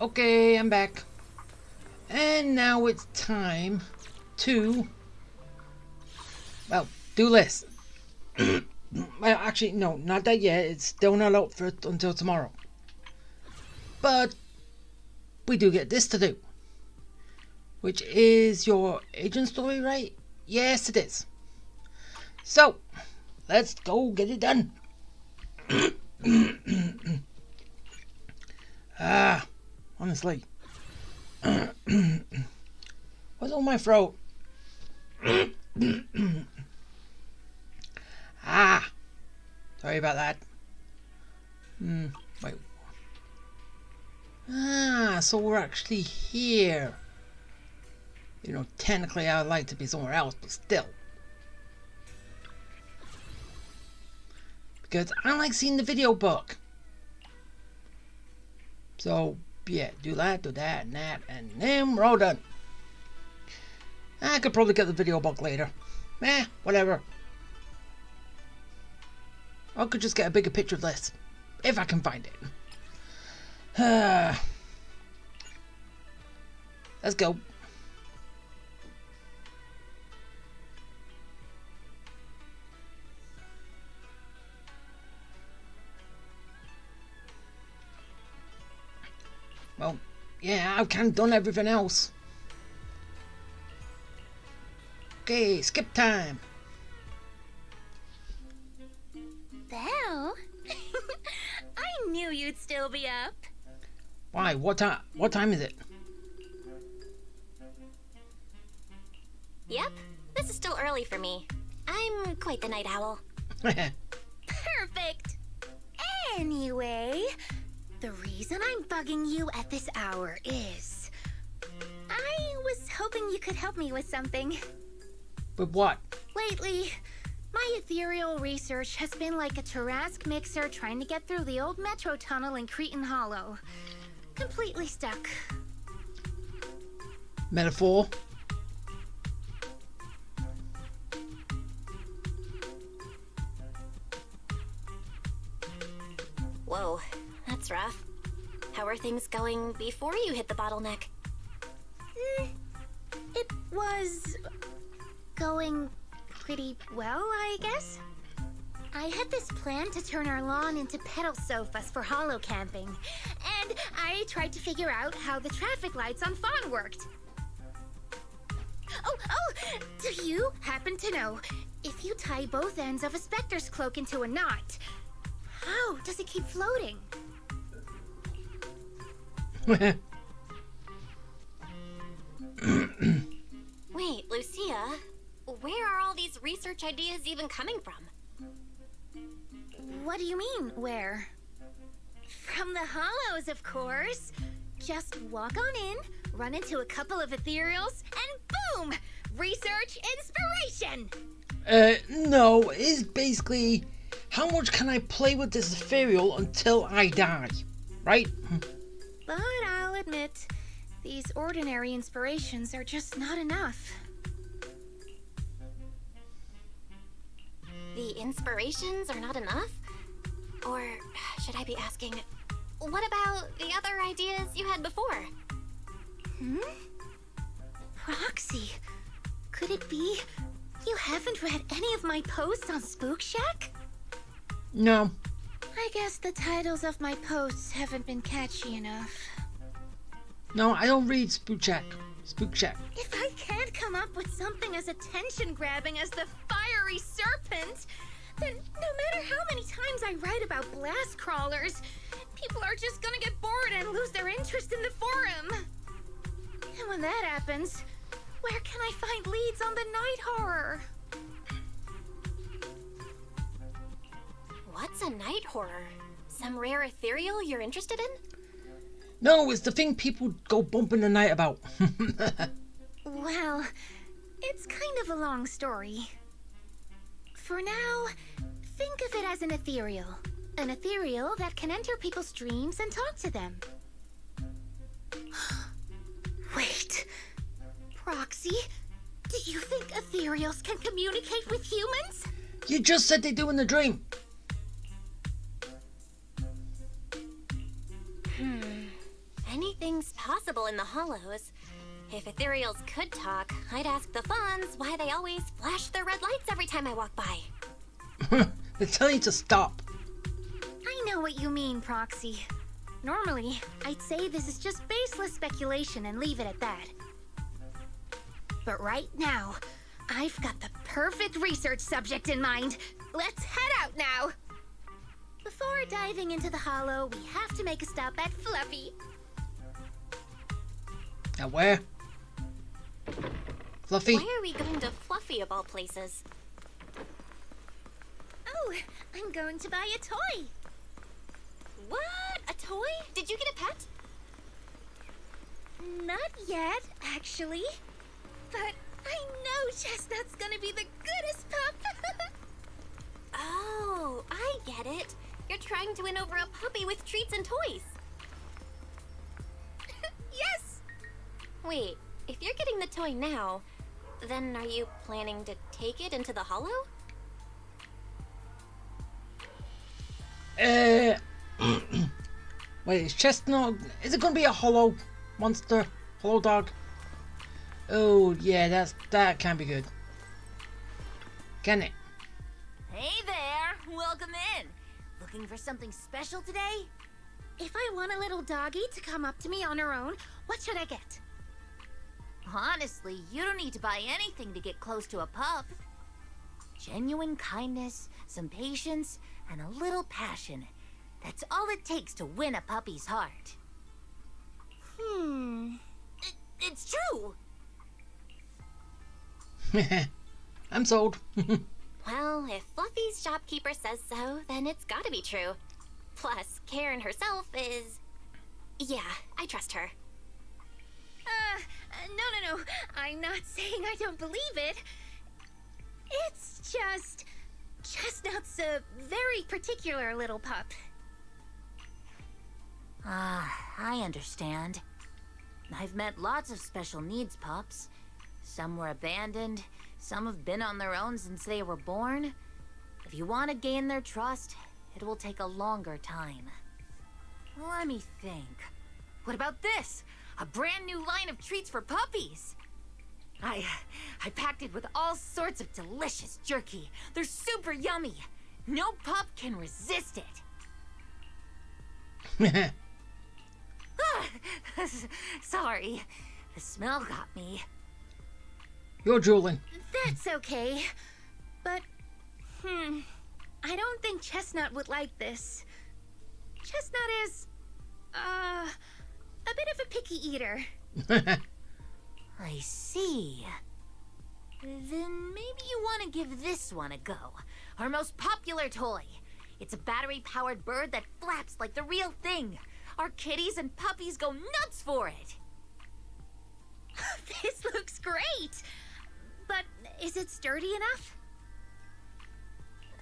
Okay, I'm back. And now it's time to, well, do this. Well, actually, no, not that yet. It's still not out for until tomorrow. But we do get this to do, which is your agent story, right? Yes, it is. So, let's go get it done. Honestly. What's on my throat? Sorry about that. Wait. So we're actually here. You know, technically I would like to be somewhere else, but still. Because I like seeing the video book. So, yeah, do that, and then we're all done. I could probably get the video book later. Whatever. I could just get a bigger picture of this. If I can find it. Let's go. Well, yeah, I've kind of done everything else. Okay, skip time. Belle? I knew you'd still be up. Why? What time is it? Yep, this is still early for me. I'm quite the night owl. Perfect. Anyway, the reason I'm bugging you at this hour is I was hoping you could help me with something. With what? Lately, my ethereal research has been like a Tarrasque mixer trying to get through the old metro tunnel in Cretan Hollow. Completely stuck. Metaphor? Whoa, that's rough. How are things going before you hit the bottleneck? It was going pretty well, I guess. I had this plan to turn our lawn into pedal sofas for hollow camping, and I tried to figure out how the traffic lights on Fawn worked. Oh, do you happen to know if you tie both ends of a Spectre's cloak into a knot, how does it keep floating? Wait, Lucia, where are all these research ideas even coming from? What do you mean, where? From the Hollows, of course. Just walk on in, run into a couple of ethereals, and boom! Research inspiration! No, it's basically how much can I play with this ethereal until I die, right? But I'll admit, these ordinary inspirations are just not enough. The inspirations are not enough? Or should I be asking, what about the other ideas you had before? Roxy, could it be you haven't read any of my posts on Spook Shack? No. I guess the titles of my posts haven't been catchy enough. No, I don't read Spook Shack. If I can't come up with something as attention-grabbing as the fiery serpent, then no matter how many times I write about blast crawlers, people are just gonna get bored and lose their interest in the forum. And when that happens, where can I find leads on the night horror? What's a night horror? Some rare ethereal you're interested in? No, it's the thing people go bumping the night about. Well, it's kind of a long story. For now, think of it as an ethereal. An ethereal that can enter people's dreams and talk to them. Wait, Proxy, do you think ethereals can communicate with humans? You just said they do in the dream. Anything's possible in the hollows. If ethereals could talk, I'd ask the Fawns why they always flash their red lights every time I walk by. They're telling you to stop. I know what you mean, Proxy. Normally, I'd say this is just baseless speculation and leave it at that. But right now, I've got the perfect research subject in mind. Let's head out now! Before diving into the hollow, we have to make a stop at Fluffy. Now where? Fluffy? Why are we going to Fluffy of all places? Oh, I'm going to buy a toy. What? A toy? Did you get a pet? Not yet, actually. But I know Chestnut's gonna be the goodest pup. Oh, I get it. You're trying to win over a puppy with treats and toys. Yes! Wait, if you're getting the toy now, then are you planning to take it into the hollow? Wait, is Chestnut... Is it going to be a hollow monster? Hollow dog? Oh, yeah, that can't be good. Can it? Hey there! Welcome in! Looking for something special today? If I want a little doggy to come up to me on her own, what should I get? Honestly, you don't need to buy anything to get close to a pup. Genuine kindness, some patience, and a little passion. That's all it takes to win a puppy's heart. It's true! I'm sold. Well, if Fluffy's shopkeeper says so, then it's gotta be true. Plus, Karen herself is... Yeah, I trust her. No. I'm not saying I don't believe it. It's just... Chestnut's a very particular little pup. I understand. I've met lots of special needs pups. Some were abandoned, some have been on their own since they were born. If you want to gain their trust, it will take a longer time. Let me think. What about this? A brand new line of treats for puppies! I packed it with all sorts of delicious jerky. They're super yummy. No pup can resist it. Sorry, the smell got me. You're drooling. That's okay. But, I don't think Chestnut would like this. Chestnut is, a bit of a picky eater. I see. Then maybe you want to give this one a go. Our most popular toy. It's a battery-powered bird that flaps like the real thing. Our kitties and puppies go nuts for it. This looks great! But is it sturdy enough?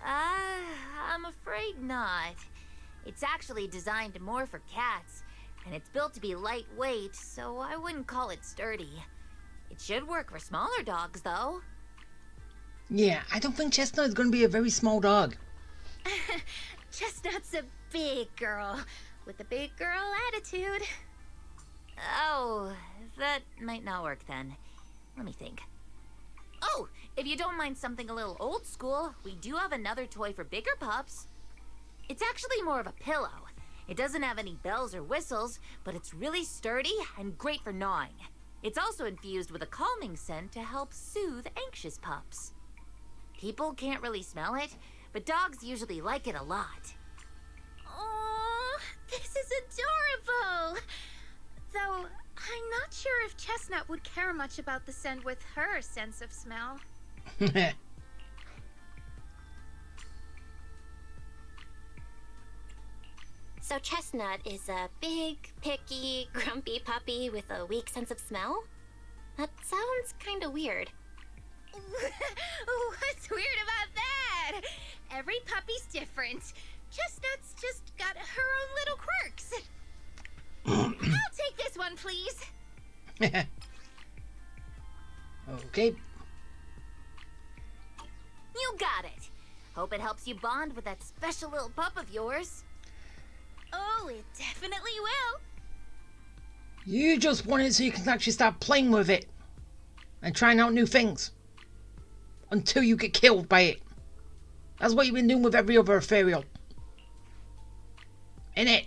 I'm afraid not. It's actually designed more for cats, and it's built to be lightweight, so I wouldn't call it sturdy. It should work for smaller dogs, though. Yeah, I don't think Chestnut is going to be a very small dog. Chestnut's a big girl with a big girl attitude. Oh, that might not work then. Let me think. Oh, if you don't mind something a little old school, we do have another toy for bigger pups. It's actually more of a pillow. It doesn't have any bells or whistles, but it's really sturdy and great for gnawing. It's also infused with a calming scent to help soothe anxious pups. People can't really smell it, but dogs usually like it a lot. Oh, this is adorable! Though, I'm not sure if Chestnut would care much about the scent with her sense of smell. So Chestnut is a big, picky, grumpy puppy with a weak sense of smell? That sounds kinda weird. What's weird about that? Every puppy's different. Chestnut's just got her own little quirks. I'll take this one, please. Okay. You got it. Hope it helps you bond with that special little pup of yours. Oh, it definitely will. You just want it so you can actually start playing with it and trying out new things until you get killed by it. That's what you've been doing with every other ethereal. Innit?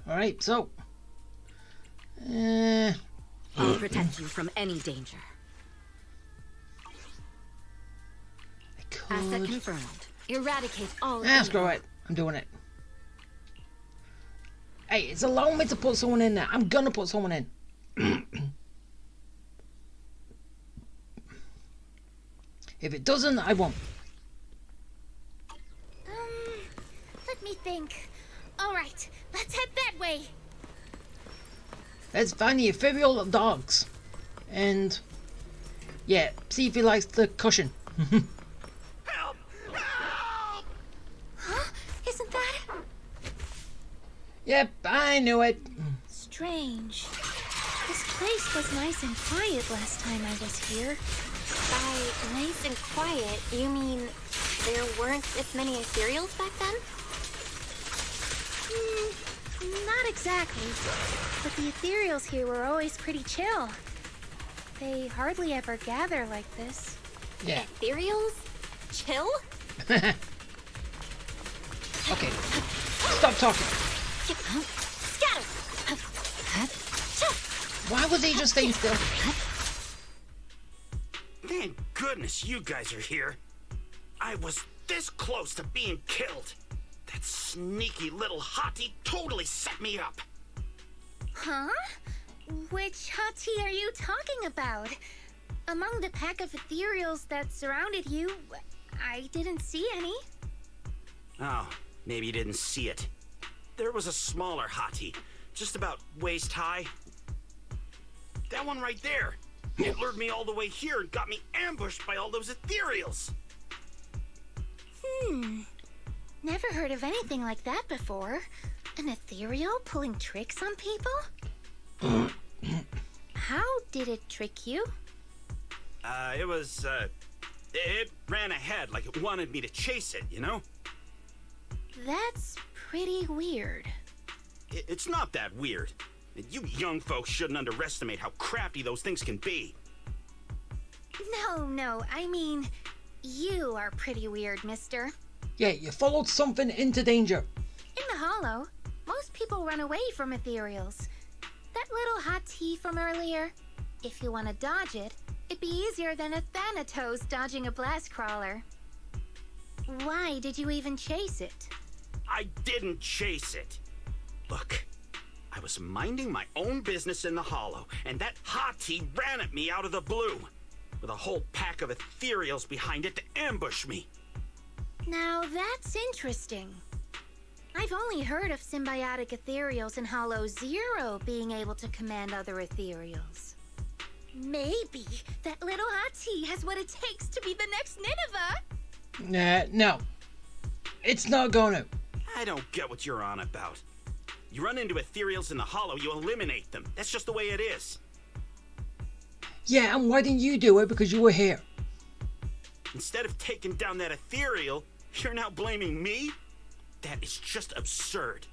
Alright, so... I'll protect you from any danger. Asset confirmed. Eradicate all evil. Screw it. I'm doing it. Hey, it's allowing me to put someone in there. I'm gonna put someone in. If it doesn't, I won't. Let me think. All right, let's head that way. Let's find the ethereal dogs. And... yeah, see if he likes the cushion. Help! Help! Huh? Isn't that Yep, I knew it. strange? This place was nice and quiet last time I was here. By nice and quiet, you mean there weren't as many ethereals back then? Not exactly. But the ethereals here were always pretty chill. They hardly ever gather like this. Yeah. Ethereals? Chill? Okay. Stop talking. Scatter! Why was he just staying still? Thank goodness you guys are here. I was this close to being killed. That sneaky little hottie totally set me up. Huh? Which hottie are you talking about? Among the pack of ethereals that surrounded you, I didn't see any. Oh, maybe you didn't see it. There was a smaller hottie, just about waist high. That one right there. It lured me all the way here and got me ambushed by all those ethereals. Never heard of anything like that before. An ethereal pulling tricks on people? How did it trick you? It ran ahead like it wanted me to chase it, you know? That's pretty weird. It's not that weird. You young folks shouldn't underestimate how crafty those things can be. No, I mean, you are pretty weird, mister. Yeah, you followed something into danger. In the Hollow, most people run away from ethereals. That little hot tea from earlier, if you want to dodge it, it'd be easier than a Thanatos dodging a blast crawler. Why did you even chase it? I didn't chase it. Look, I was minding my own business in the Hollow, and that hottie ran at me out of the blue, with a whole pack of ethereals behind it to ambush me. Now that's interesting. I've only heard of symbiotic ethereals in Hollow Zero being able to command other ethereals. Maybe that little hot tea has what it takes to be the next Nineveh. No. It's not gonna. I don't get what you're on about. You run into ethereals in the Hollow, you eliminate them. That's just the way it is. Yeah, and why didn't you do it? Because you were here. Instead of taking down that ethereal, you're now blaming me? That is just absurd.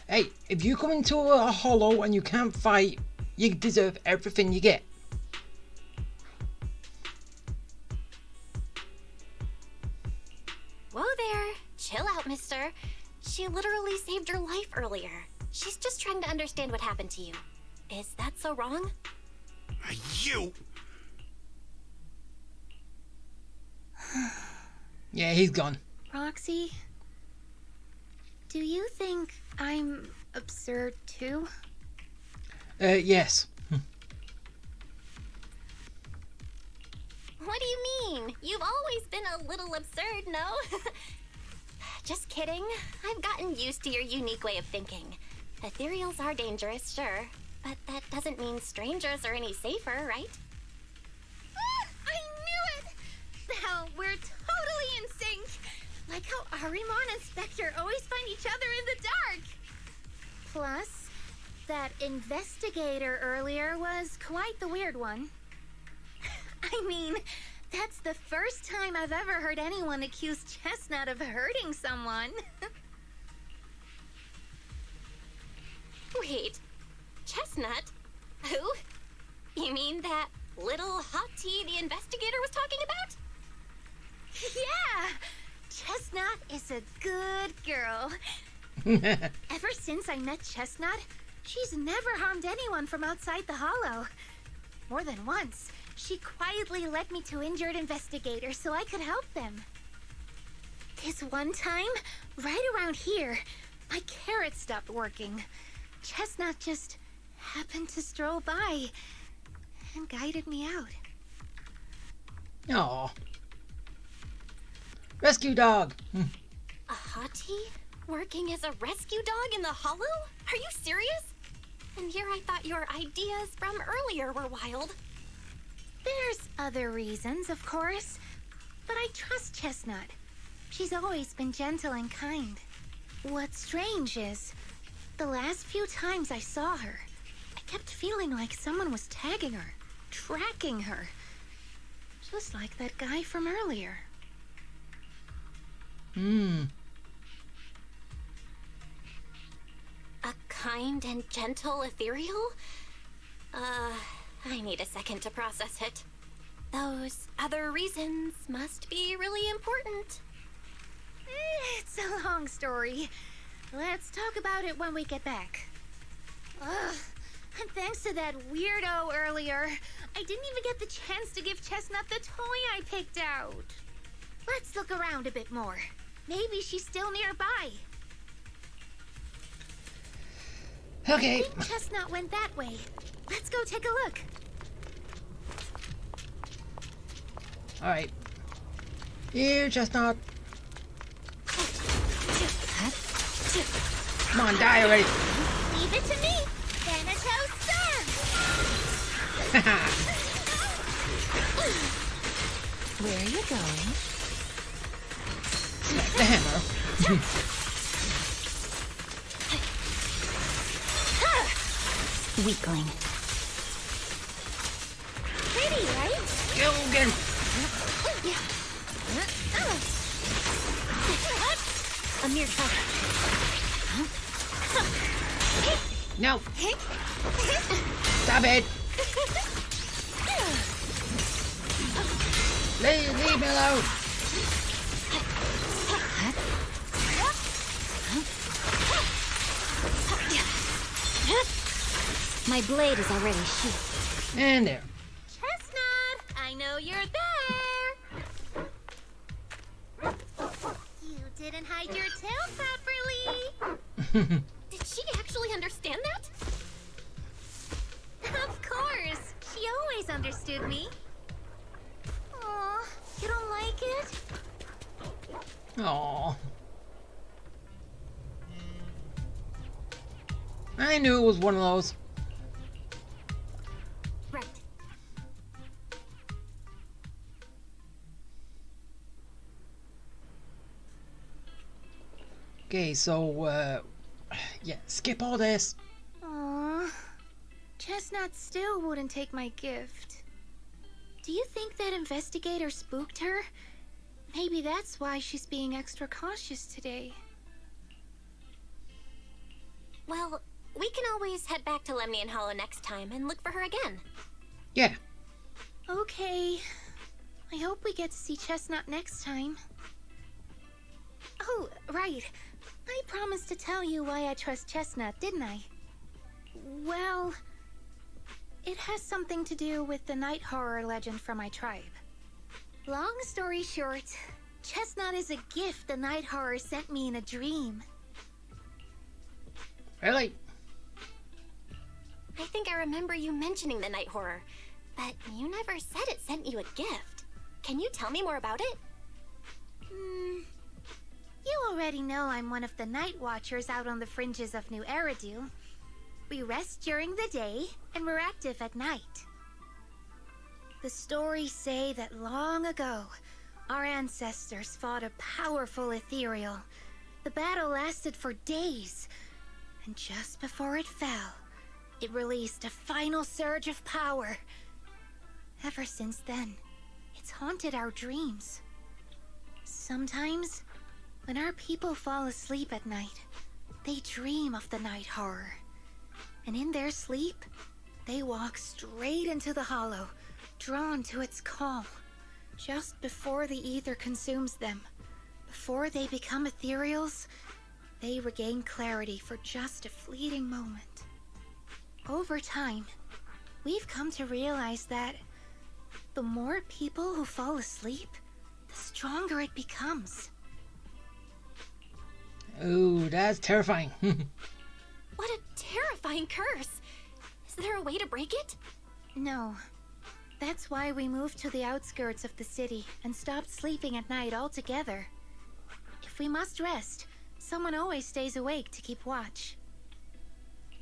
Hey, if you come into a hollow and you can't fight, you deserve everything you get. Whoa there. Chill out, mister. She literally saved your life earlier. She's just trying to understand what happened to you. Is that so wrong? You... Yeah, he's gone. Roxy, do you think I'm absurd too? Yes. What do you mean? You've always been a little absurd, no? Just kidding. I've gotten used to your unique way of thinking. Ethereals are dangerous, sure, but that doesn't mean strangers are any safer, right? I knew it! Now we're totally in sync! Like how Arimon and Spectre always find each other in the dark! Plus, that investigator earlier was quite the weird one. I mean, That's the first time I've ever heard anyone accuse Chestnut of hurting someone. Wait, Chestnut? Who? You mean that little hot tea the investigator was talking about? Yeah! Chestnut is a good girl. Ever since I met Chestnut, she's never harmed anyone from outside the Hollow. More than once, she quietly led me to injured investigators so I could help them. This one time, right around here, my carrot stopped working. Chestnut just happened to stroll by and guided me out. Aw. Rescue dog. A hottie? Working as a rescue dog in the Hollow? Are you serious? And here I thought your ideas from earlier were wild. There's other reasons, of course, but I trust Chestnut. She's always been gentle and kind. What's strange is, the last few times I saw her, I kept feeling like someone was tagging her, tracking her. Just like that guy from earlier. A kind and gentle ethereal? I need a second to process it. Those other reasons must be really important. It's a long story. Let's talk about it when we get back. Ugh. And thanks to that weirdo earlier, I didn't even get the chance to give Chestnut the toy I picked out. Let's look around a bit more. Maybe she's still nearby. Okay. I think Chestnut went that way. Let's go take a look. Alright. Here, Chestnut. Come on, die already. Leave it to me. Thanatos Sun. Where are you going? Smack the hammer. Weakling. Pretty, right? Go again. A mere target. No. Stop it. Leave me alone. My blade is already sheathed. And there. Chestnut, I know you're there. You didn't hide your tail properly. Did she actually understand that? Of course. She always understood me. Aw, you don't like it? Aww. I knew it was one of those. Right. Okay, so, yeah, skip all this. Aw, Chestnut still wouldn't take my gift. Do you think that investigator spooked her? Maybe that's why she's being extra cautious today. Well, we can always head back to Lemnian Hollow next time and look for her again. Yeah. Okay. I hope we get to see Chestnut next time. Oh, right. I promised to tell you why I trust Chestnut, didn't I? Well, it has something to do with the night horror legend from my tribe. Long story short, Chestnut is a gift the night horror sent me in a dream. Really? I think I remember you mentioning the night horror, but you never said it sent you a gift. Can you tell me more about it? You already know I'm one of the night watchers out on the fringes of New Eridu. We rest during the day, and we're active at night. The stories say that long ago, our ancestors fought a powerful ethereal. The battle lasted for days, and just before it fell, it released a final surge of power. Ever since then, it's It's haunted our dreams. Sometimes, when our people fall asleep at night, they dream of the night horror. And in their sleep, they walk straight into the hollow, drawn to its call. Just before the ether consumes them, before they become ethereals, they regain clarity for just a fleeting moment. Over time, we've come to realize that the more people who fall asleep, the stronger it becomes. Oh, that's terrifying. What a terrifying curse! Is there a way to break it? No. That's why we moved to the outskirts of the city and stopped sleeping at night altogether. If we must rest, someone always stays awake to keep watch.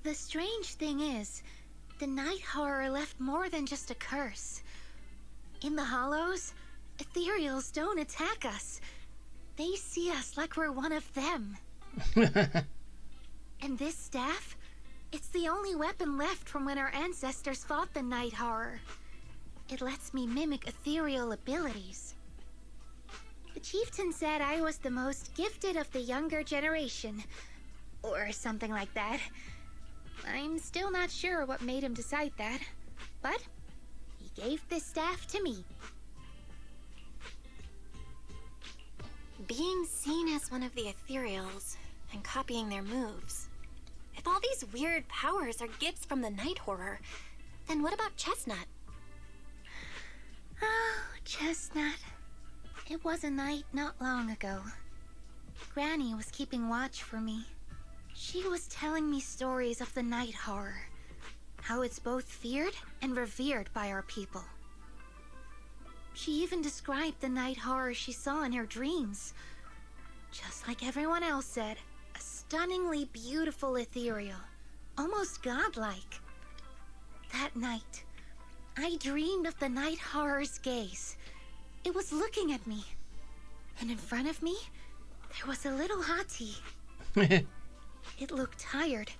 The strange thing is, the night horror left more than just a curse. In the hollows, ethereals don't attack us. They see us like we're one of them. And this staff, it's the only weapon left from when our ancestors fought the night horror. It lets me mimic ethereal abilities. The chieftain said I was the most gifted of the younger generation, or something like that. I'm still not sure what made him decide that, but he gave this staff to me. Being seen as one of the ethereals and copying their moves. If all these weird powers are gifts from the night horror, then what about Chestnut? Oh, Chestnut. It was a night not long ago. Granny was keeping watch for me. She was telling me stories of the night horror, how it's both feared and revered by our people. She even described the night horror she saw in her dreams. Just like everyone else said, a stunningly beautiful ethereal, almost godlike. That night, I dreamed of the night horror's gaze. It was looking at me. And in front of me, there was a little hottie. It looked tired,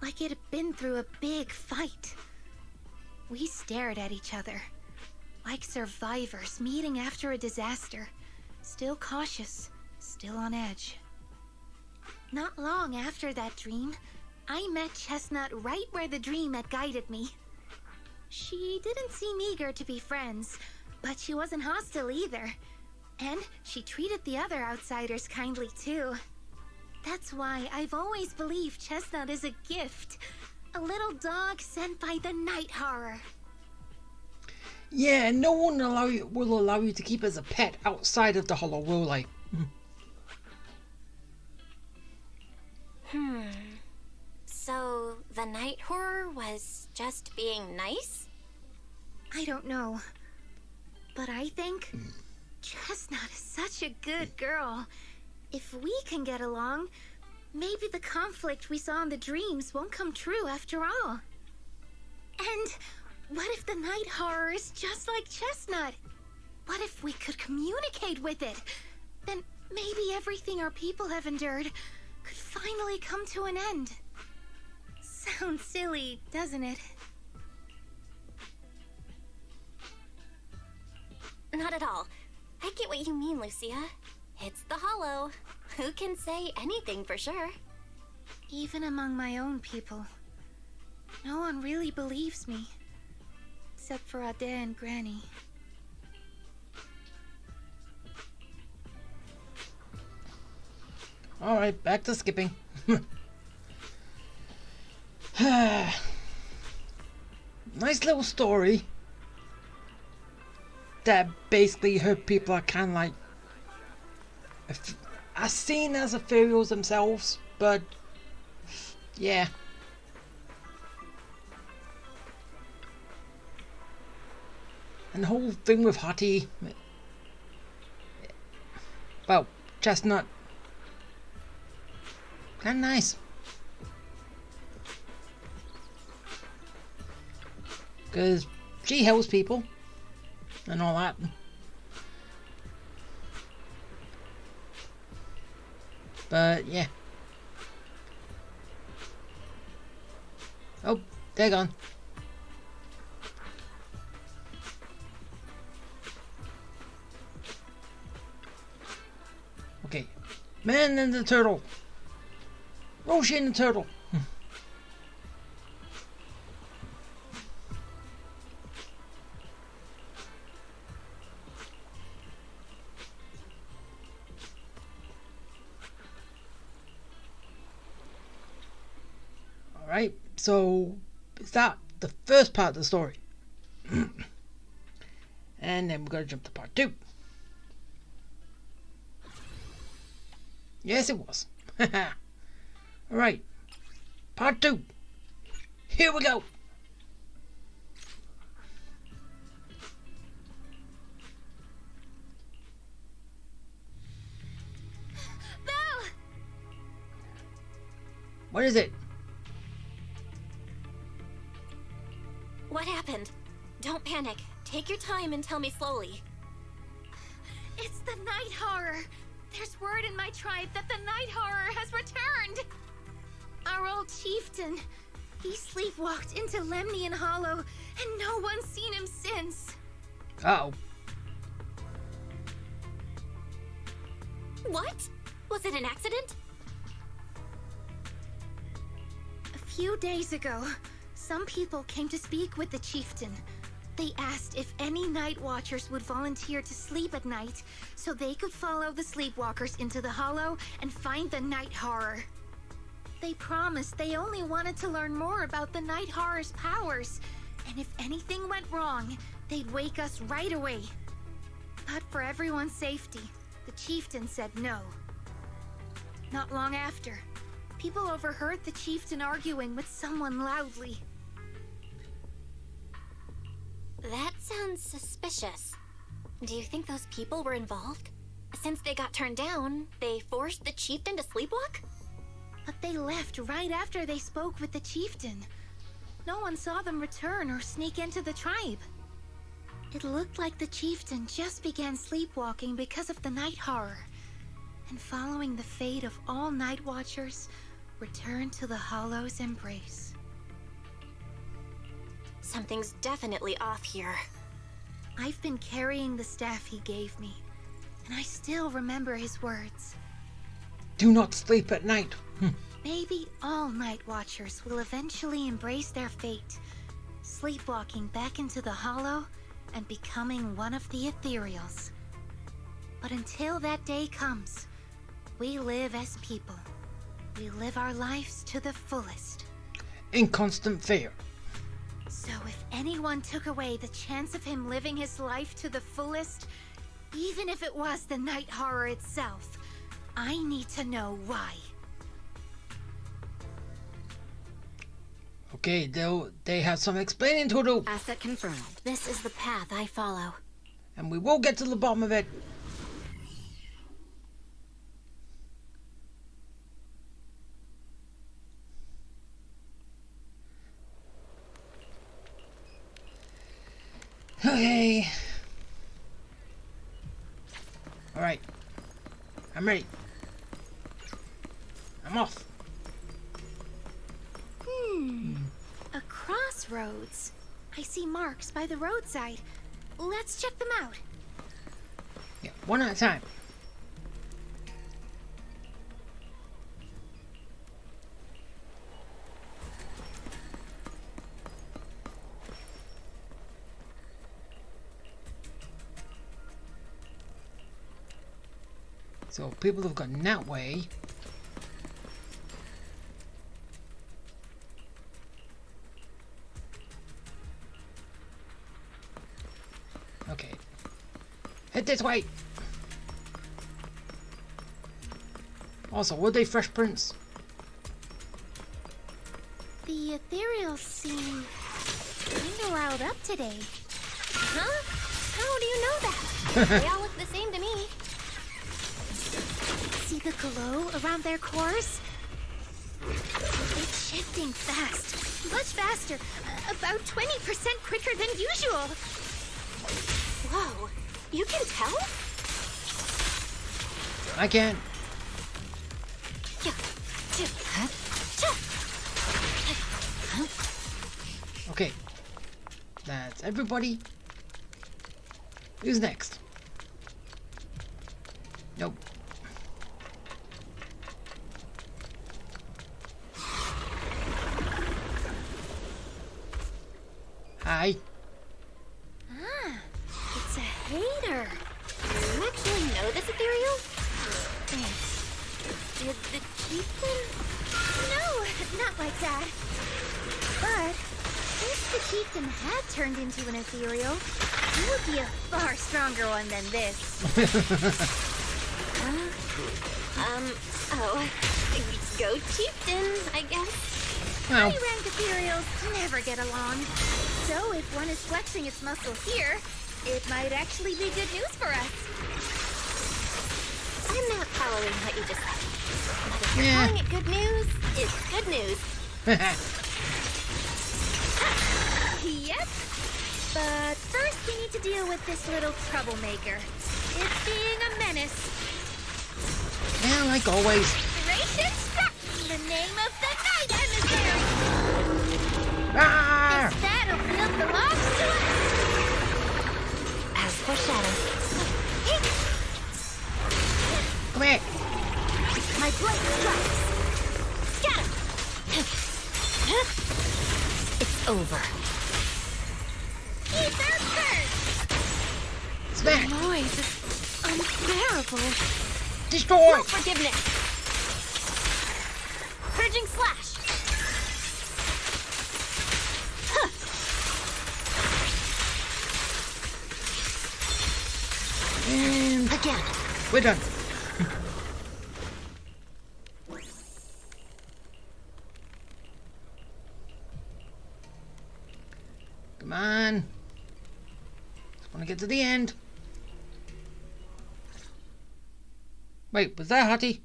like it had been through a big fight. We stared at each other, like survivors meeting after a disaster, still cautious, still on edge. Not long after that dream, I met Chestnut right where the dream had guided me. She didn't seem eager to be friends, but she wasn't hostile either. And she treated the other outsiders kindly too. That's why I've always believed Chestnut is a gift. A little dog sent by the night horror. Yeah, no one will allow you to keep as a pet outside of the hollow, will they? So the night horror was just being nice? I don't know. But I think Chestnut is such a good girl. If we can get along, maybe the conflict we saw in the dreams won't come true after all. And what if the night horror is just like Chestnut? What if we could communicate with it? Then maybe everything our people have endured could finally come to an end. Sounds silly, doesn't it? Not at all. I get what you mean, Lucia. It's the hollow. Who can say anything for sure? Even among my own people, no one really believes me. Except for Ade and Granny. Alright, back to skipping. Nice little story. That basically her people are kind of like are seen as ethereals themselves, but yeah. And the whole thing with Hottie, well, Chestnut, kind of nice. Because she helps people and all that. But yeah. Oh, they're gone. Man and the turtle. Roshi and the turtle. Alright, so is that the first part of the story? And then we're going to jump to part 2. Yes, it was. Alright, part 2. Here we go. Belle! What is it? What happened? Don't panic. Take your time and tell me slowly. It's the night horror. There's word in my tribe that the night horror has returned. Our old chieftain. He sleepwalked into Lemnian Hollow, and no one's seen him since. Uh-oh. What? Was it an accident? A few days ago, some people came to speak with the chieftain. They asked if any night watchers would volunteer to sleep at night so they could follow the sleepwalkers into the hollow and find the night horror. They promised they only wanted to learn more about the night horror's powers, and if anything went wrong, they'd wake us right away. But for everyone's safety, the chieftain said no. Not long after, people overheard the chieftain arguing with someone loudly. That sounds suspicious. Do you think those people were involved? Since they got turned down, they forced the chieftain to sleepwalk? But they left right after they spoke with the chieftain. No one saw them return or sneak into the tribe. It looked like the chieftain just began sleepwalking because of the night horror, and following the fate of all night watchers, returned to the Hollow's embrace. Something's definitely off here. I've been carrying the staff he gave me, and I still remember his words. Do not sleep at night. Maybe all night watchers will eventually embrace their fate, sleepwalking back into the Hollow and becoming one of the ethereals. But until that day comes, we live as people. We live our lives to the fullest. In constant fear. So if anyone took away the chance of him living his life to the fullest, even if it was the night horror itself, I need to know why. Okay, they have some explaining to do. Asset confirmed. This is the path I follow. And we will get to the bottom of it. Okay. Alright. I'm ready. I'm off. A crossroads. I see marks by the roadside. Let's check them out. Yeah, one at a time. So people have gone that way. Okay. Head this way. Also, were they Fresh Prince? The ethereals seem kinda riled up today. Huh? How do you know that? They all look the same to me. See the glow around their cores? It's shifting fast. Much faster. About 20% quicker than usual. Whoa, you can tell? I can. Okay. That's everybody. Who's next? Nope. Hi. Ah, it's a hater. Do you actually know this ethereal? Thanks. Did the chieftain? No, not like that. But if the chieftain had turned into an ethereal, he would be a far stronger one than this. Oh. Go chieftain, I guess. Well, High-rank ethereals never get along. So if one is flexing its muscle here, it might actually be good news for us. I'm not following what you just said. But if you're Yeah. calling it good news, it's good news. Yep. But first we need to deal with this little troublemaker. It's being a menace. yeah, like always. Gracious Struck! The name of the night emissary! Ah! This battlefield belongs to us! As foreshadowed. Come here. My blade strikes! Scatter! It's over. Ether burst! Smack. Noise is unbearable. Destroy. No forgiveness! Purging slash! And Again. we're done. Come on. Just want to get to the end. Wait, was that Hottie?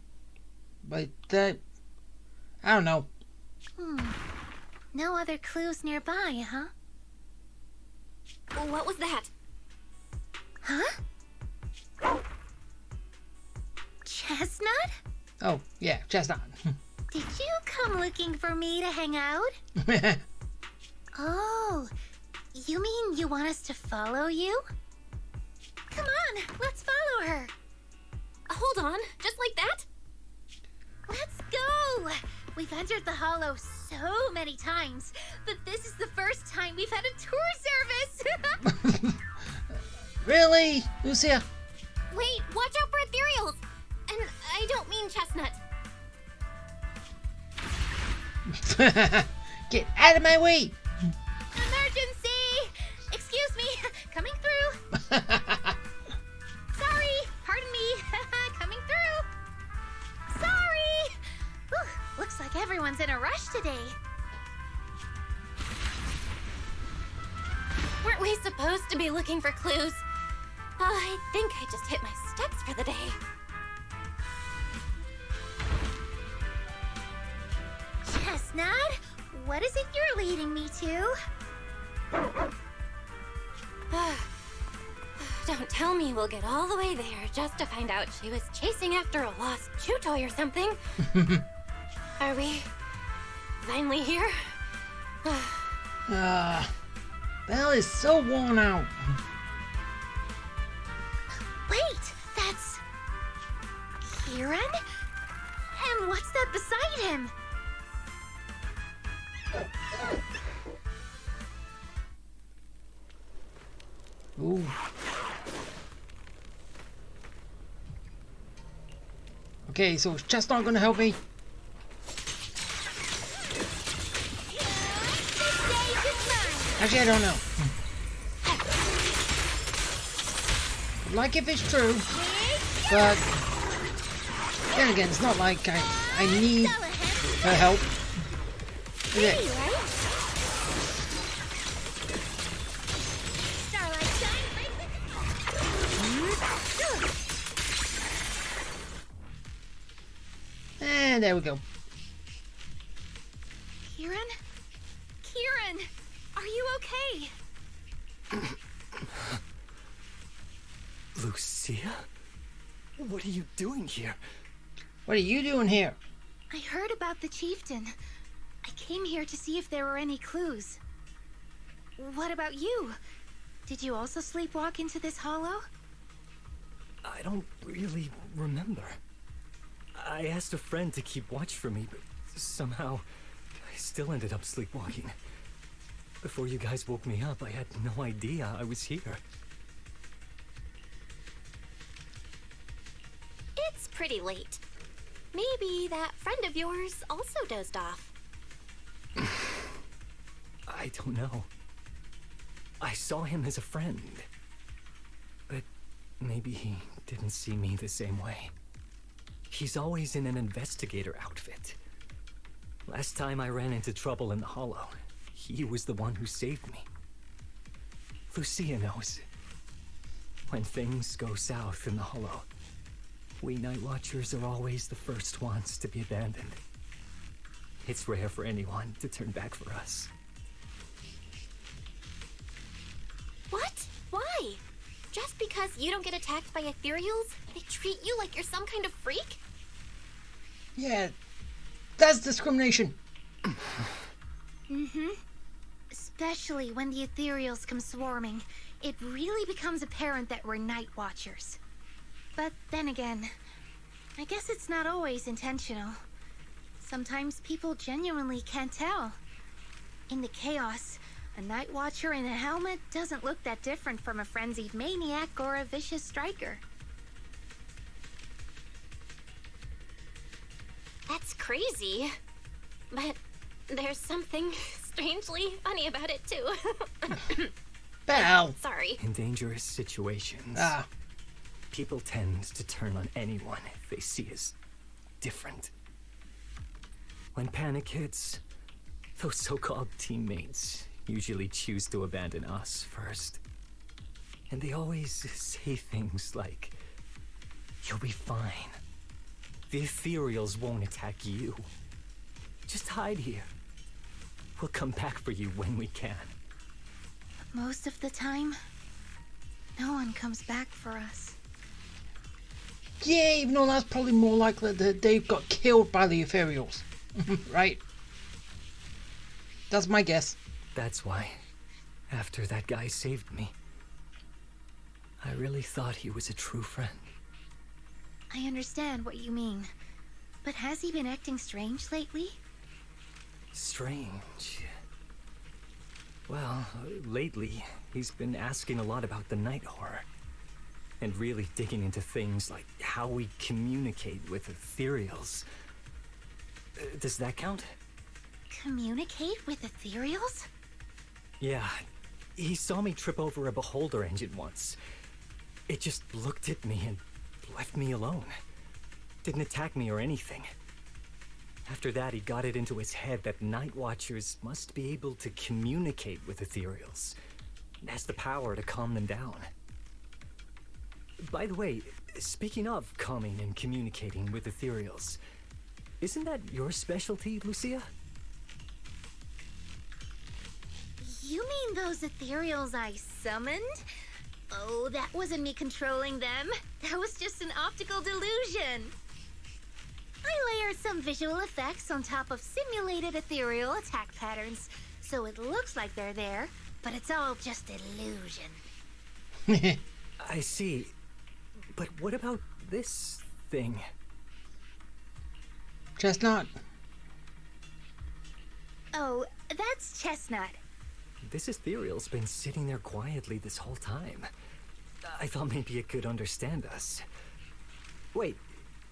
Wait, that... I don't know. No other clues nearby, huh? What was that? Huh? Chestnut? Oh, yeah, Chestnut. Did you come looking for me to hang out? Oh, you mean you want us to follow you? Come on, let's follow her. Hold on, just like that? Let's go! We've entered the Hollow so many times, but this is the first time we've had a tour service! Really, Lucia? Wait, watch out for ethereals! And I don't mean chestnut. Get out of my way! Emergency! Excuse me, coming through. Sorry, pardon me, coming through. Sorry! Whew, looks like everyone's in a rush today. Weren't we supposed to be looking for clues? I think I just hit my steps for the day. Chestnut, what is it you're leading me to? Don't tell me we'll get all the way there just to find out she was chasing after a lost chew toy or something. Are we finally here? Belle is so worn out. Wait, that's... Kieran? And what's that beside him? Ooh. Okay, so is Chestnut gonna help me? Actually, I don't know. Like if it's true, but then again, it's not like I need her help. Is it? And there we go. Kieran? Kieran! Are you okay? Lucia? What are you doing here? What are you doing here? I heard about the chieftain. I came here to see if there were any clues. What about you? Did you also sleepwalk into this hollow? I don't really remember. I asked a friend to keep watch for me, but somehow I still ended up sleepwalking. Before you guys woke me up, I had no idea I was here. It's pretty late. Maybe that friend of yours also dozed off. I don't know. I saw him as a friend. But maybe he didn't see me the same way. He's always in an investigator outfit. Last time I ran into trouble in the Hollow, he was the one who saved me. Lucia knows. When things go south in the Hollow, we Night Watchers are always the first ones to be abandoned. It's rare for anyone to turn back for us. What? Why? Just because you don't get attacked by ethereals, they treat you like you're some kind of freak? Yeah, that's discrimination. Mm-hmm. Especially when the ethereals come swarming, it really becomes apparent that we're Night Watchers. But then again, I guess it's not always intentional. Sometimes people genuinely can't tell. In the chaos, a Night Watcher in a helmet doesn't look that different from a frenzied maniac or a vicious striker. That's crazy. But there's something strangely funny about it, too. Belle. Sorry. In dangerous situations, people tend to turn on anyone they see as different. When panic hits, those so-called teammates usually choose to abandon us first. And they always say things like, "You'll be fine. The ethereals won't attack you. Just hide here. We'll come back for you when we can." Most of the time, no one comes back for us. Yeah, even though that's probably more likely that they've got killed by the ethereals. Right? That's my guess. That's why, after that guy saved me, I really thought he was a true friend. I understand what you mean. But has he been acting strange lately? Strange. Well, lately, he's been asking a lot about the night horror. And really digging into things like how we communicate with ethereals. Does that count? Communicate with ethereals? Yeah, he saw me trip over a beholder engine once. It just looked at me and left me alone. Didn't attack me or anything. After that, he got it into his head that Night Watchers must be able to communicate with ethereals. It has the power to calm them down. By the way, speaking of calming and communicating with ethereals, isn't that your specialty, Lucia? You mean those ethereals I summoned? Oh, that wasn't me controlling them. That was just an optical delusion. I layered some visual effects on top of simulated ethereal attack patterns, so it looks like they're there, but it's all just illusion. I see. But what about this thing? Chestnut. Oh, that's Chestnut. This ethereal's been sitting there quietly this whole time. I thought maybe it could understand us. Wait,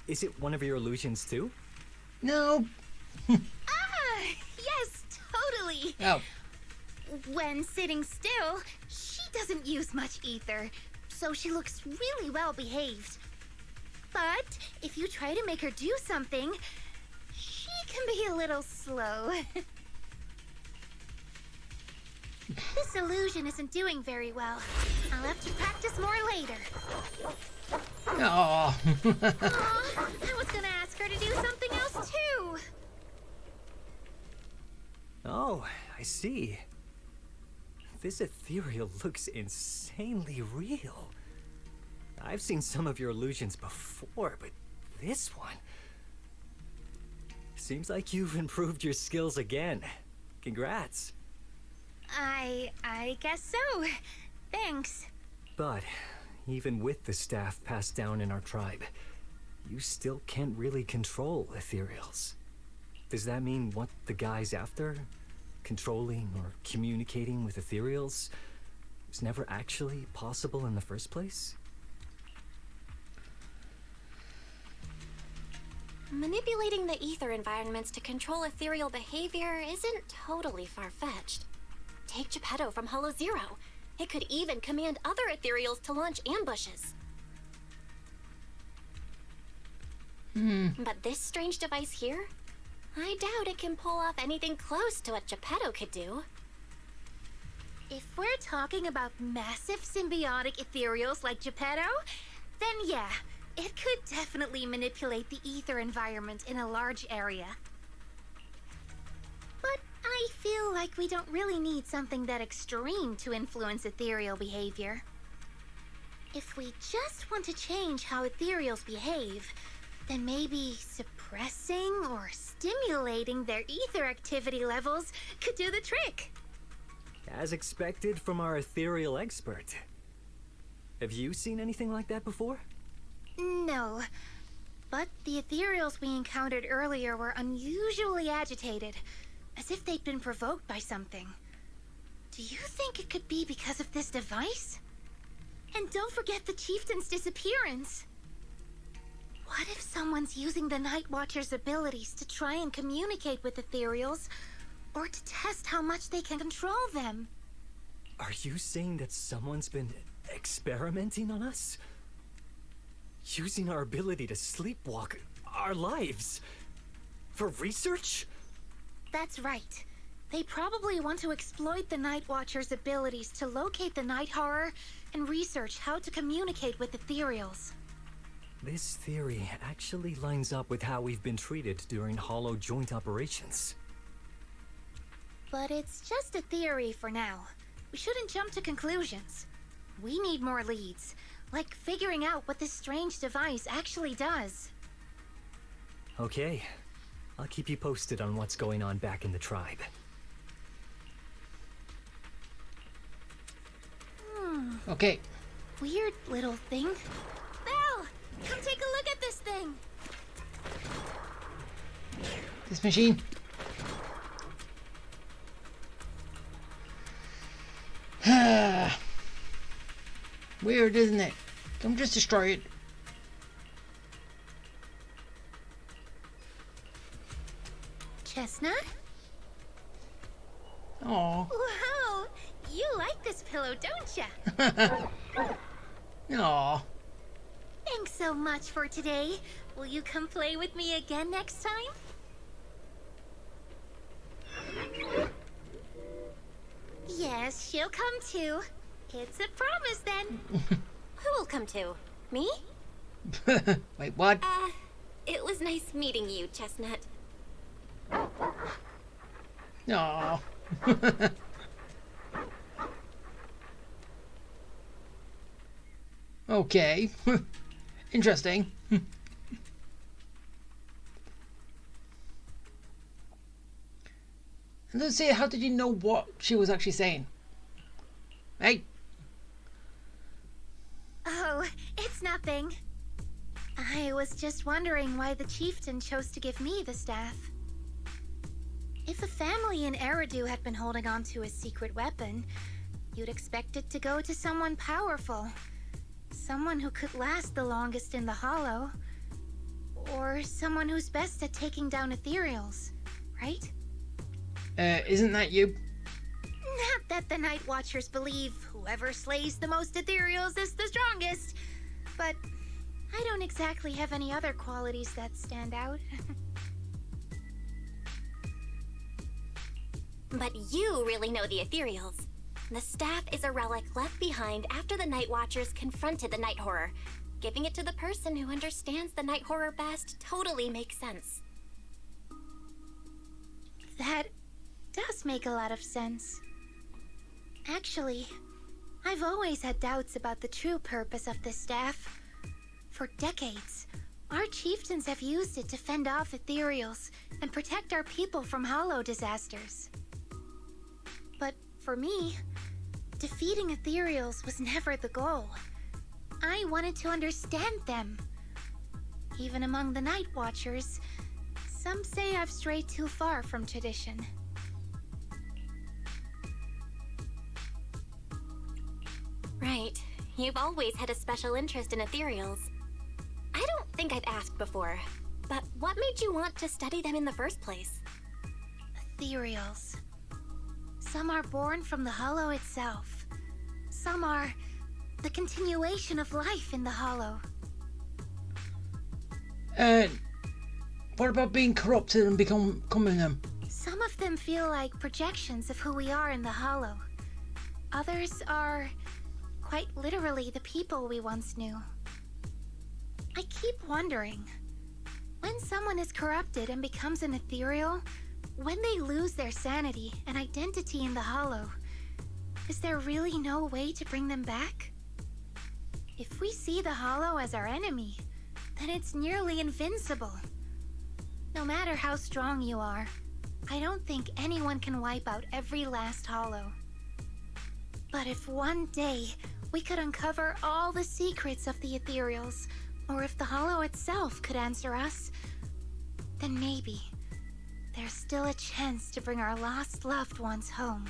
is it one of your illusions too? No. Yes, totally. Oh. When sitting still, she doesn't use much ether, so she looks really well behaved. But if you try to make her do something, she can be a little slow. This illusion isn't doing very well. I'll have to practice more later. Oh. Aw, I was gonna ask her to do something else too. Oh, I see. This ethereal looks insanely real. I've seen some of your illusions before, but this one... Seems like you've improved your skills again. Congrats. I guess so. Thanks. But even with the staff passed down in our tribe, you still can't really control ethereals. Does that mean what the guy's after controlling or communicating with ethereals was never actually possible in the first place? Manipulating the ether environments to control ethereal behavior isn't totally far-fetched. Take Geppetto from Hollow Zero. It could even command other ethereals to launch ambushes. But this strange device here? I doubt it can pull off anything close to what Geppetto could do. If we're talking about massive symbiotic ethereals like Geppetto, then yeah, it could definitely manipulate the ether environment in a large area. But I feel like we don't really need something that extreme to influence ethereal behavior. If we just want to change how ethereals behave, then maybe suppressing or stimulating their ether activity levels could do the trick. As expected from our ethereal expert. Have you seen anything like that before? No, but the ethereals we encountered earlier were unusually agitated, as if they'd been provoked by something. Do you think it could be because of this device? And don't forget the chieftain's disappearance. What if someone's using the Night Watcher's abilities to try and communicate with ethereals, or to test how much they can control them? Are you saying that someone's been experimenting on us? Using our ability to sleepwalk our lives? For research? That's right. They probably want to exploit the Night Watcher's abilities to locate the night horror and research how to communicate with ethereals. This theory actually lines up with how we've been treated during Hollow joint operations. But it's just a theory for now. We shouldn't jump to conclusions. We need more leads, like figuring out what this strange device actually does. Okay, I'll keep you posted on what's going on back in the tribe. Okay. Weird little thing. Belle, come take a look at this thing. This machine. Weird, isn't it? Don't just destroy it. Chestnut? Aw. Wow, you like this pillow, don't ya? Aw. Thanks so much for today. Will you come play with me again next time? Yes, she'll come too. It's a promise then. Who will come to? Me? Wait, what? It was nice meeting you, Chestnut. Aw. Okay. Interesting. And let's see, how did you know what she was actually saying? Hey. Oh, it's nothing. I was just wondering why the chieftain chose to give me the staff. If a family in Eridu had been holding on to a secret weapon, you'd expect it to go to someone powerful. Someone who could last the longest in the Hollow. Or someone who's best at taking down ethereals, right? Isn't that you? Not that the Night Watchers believe whoever slays the most ethereals is the strongest, but I don't exactly have any other qualities that stand out. But you really know the ethereals. The staff is a relic left behind after the Night Watchers confronted the Night Horror. Giving it to the person who understands the Night Horror best totally makes sense. That does make a lot of sense. Actually, I've always had doubts about the true purpose of this staff. For decades, our chieftains have used it to fend off ethereals and protect our people from Hollow disasters. But for me, defeating ethereals was never the goal. I wanted to understand them. Even among the Night Watchers, some say I've strayed too far from tradition. Right. You've always had a special interest in ethereals. I don't think I've asked before, but what made you want to study them in the first place? Ethereals. Some are born from the hollow itself. Some are the continuation of life in the hollow. What about being corrupted and becoming them? Some of them feel like projections of who we are in the hollow. Others are quite literally the people we once knew. I keep wondering, when someone is corrupted and becomes an ethereal, when they lose their sanity and identity in the hollow, is there really no way to bring them back? If we see the hollow as our enemy, then it's nearly invincible. No matter how strong you are, I don't think anyone can wipe out every last hollow. But if one day we could uncover all the secrets of the ethereals, or if the hollow itself could answer us, then maybe there's still a chance to bring our lost loved ones home.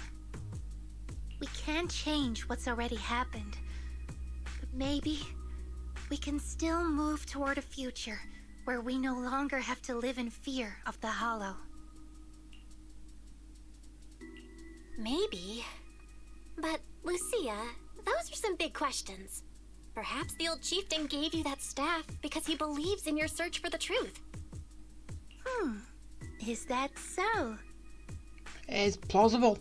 We can't change what's already happened, but maybe we can still move toward a future where we no longer have to live in fear of the hollow. Maybe. But, Lucia, those are some big questions. Perhaps the old chieftain gave you that staff because he believes in your search for the truth. Is that so? It's plausible.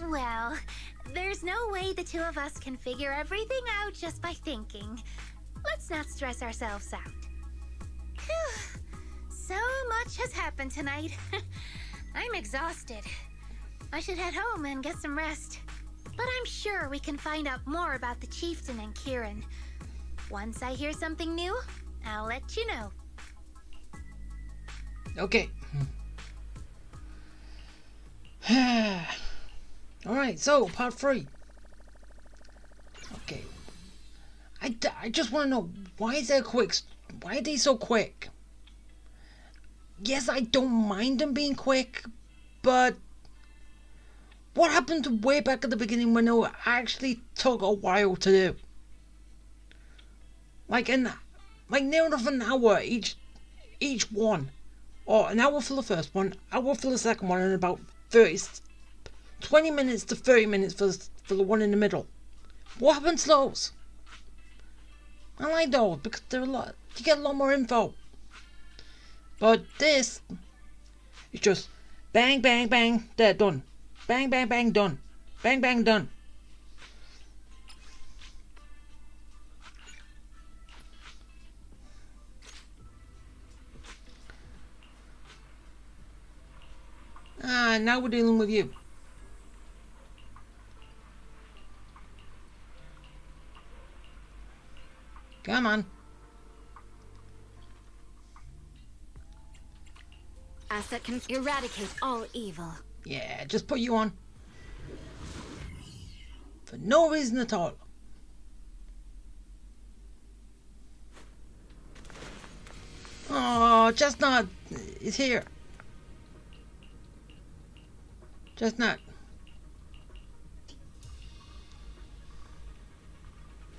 Well, there's no way the two of us can figure everything out just by thinking. Let's not stress ourselves out. Phew. So much has happened tonight. I'm exhausted. I should head home and get some rest. But I'm sure we can find out more about the chieftain and Kieran. Once I hear something new, I'll let you know. Okay. Alright, so part 3. Okay. I just want to know, why are they so quick? Yes, I don't mind them being quick, but what happened to way back at the beginning when it actually took a while to do? Like near enough an hour each one. Or an hour for the first one, hour for the second one, and about 20 minutes to 30 minutes for the one in the middle. What happened to those? I like those because you get a lot more info. But this is just bang, bang, bang, there, done. Bang, bang, bang, done. Bang, bang, done. Now we're dealing with you. Come on. Asset can eradicate all evil. Yeah, just put you on. For no reason at all. Oh, Chestnut is here. Chestnut.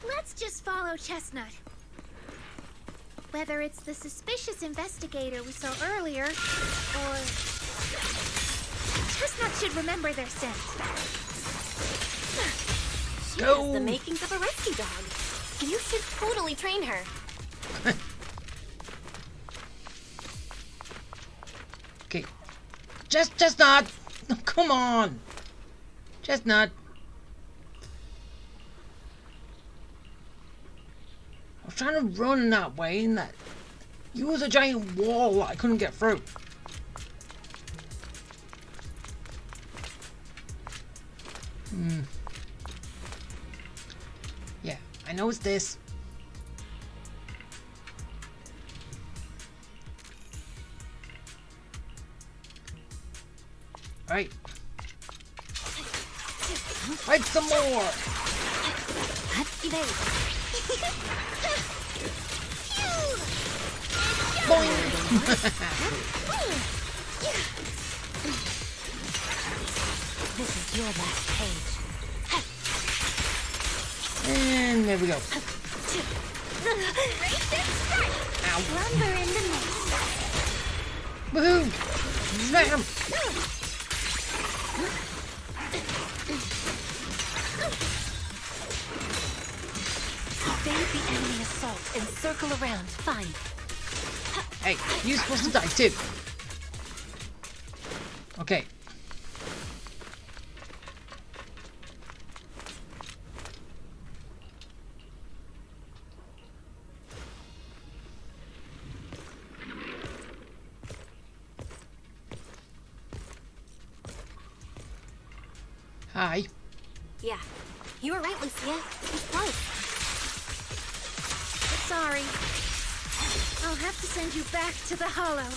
Let's just follow Chestnut. Whether it's the suspicious investigator we saw earlier, or... Chestnut should remember their scent. She has the makings of a rescue dog. You should totally train her. Okay. Chestnut! Come on! Chestnut! I was trying to run that way and that... You was a giant wall that I couldn't get through. Yeah, I know it's this. Right. Fight some more! This is your last page. And there we go. Ow. Lumber in the mix. Woohoo! Slam! Evade the enemy assault and circle around. Fine. Hey, you're supposed to die too. Okay. Hi. Yeah, you were right, Lucia. He's close. Sorry. I'll have to send you back to the Hollow.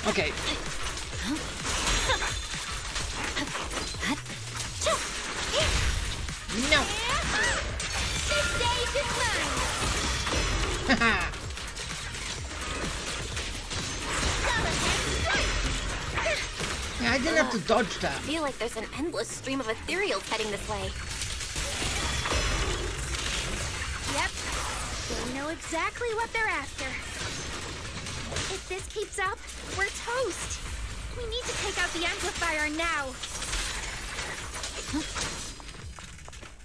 Okay. No. This stage is mine. Haha. Yeah, I didn't have to dodge that. I feel like there's an endless stream of ethereals heading this way. Yep. They know exactly what they're after. If this keeps up, we're toast. We need to take out the amplifier now.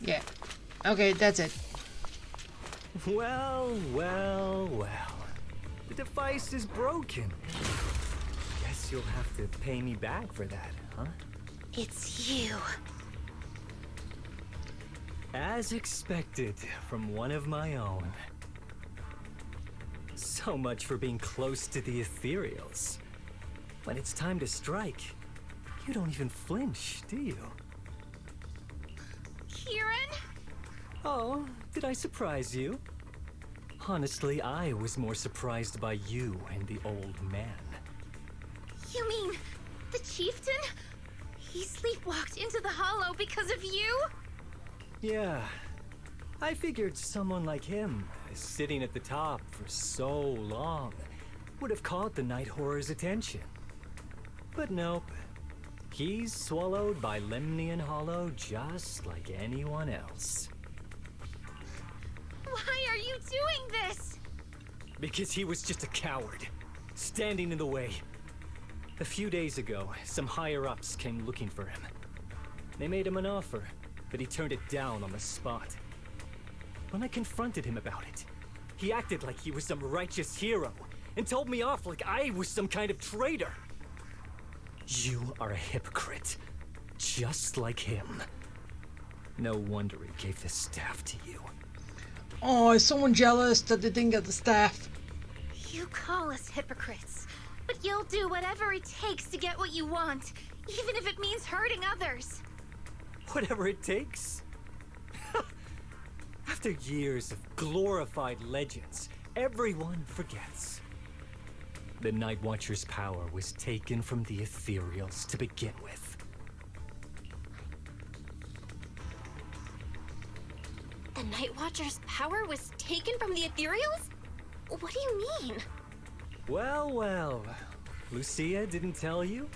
Yeah. Okay, that's it. Well, well, well. The device is broken. Guess you'll have to pay me back for that, huh? It's you. As expected from one of my own. So much for being close to the ethereals. When it's time to strike, you don't even flinch, do you? Kieran? Oh, did I surprise you? Honestly, I was more surprised by you and the old man. You mean the chieftain? He sleepwalked into the Hollow because of you? Yeah, I figured someone like him, sitting at the top for so long, would have caught the Night Horror's attention. But nope. He's swallowed by Lemnian Hollow just like anyone else. Why are you doing this? Because he was just a coward, standing in the way. A few days ago, some higher-ups came looking for him. They made him an offer, but he turned it down on the spot. When I confronted him about it, he acted like he was some righteous hero and told me off like I was some kind of traitor. You are a hypocrite, just like him. No wonder he gave the staff to you. Oh, is someone jealous that they didn't get the staff? You call us hypocrites, but you'll do whatever it takes to get what you want, even if it means hurting others. Whatever it takes. After years of glorified legends, everyone forgets. The Night Watcher's power was taken from the ethereals to begin with. The Night Watcher's power was taken from the ethereals? What do you mean? Well, well. Lucia didn't tell you?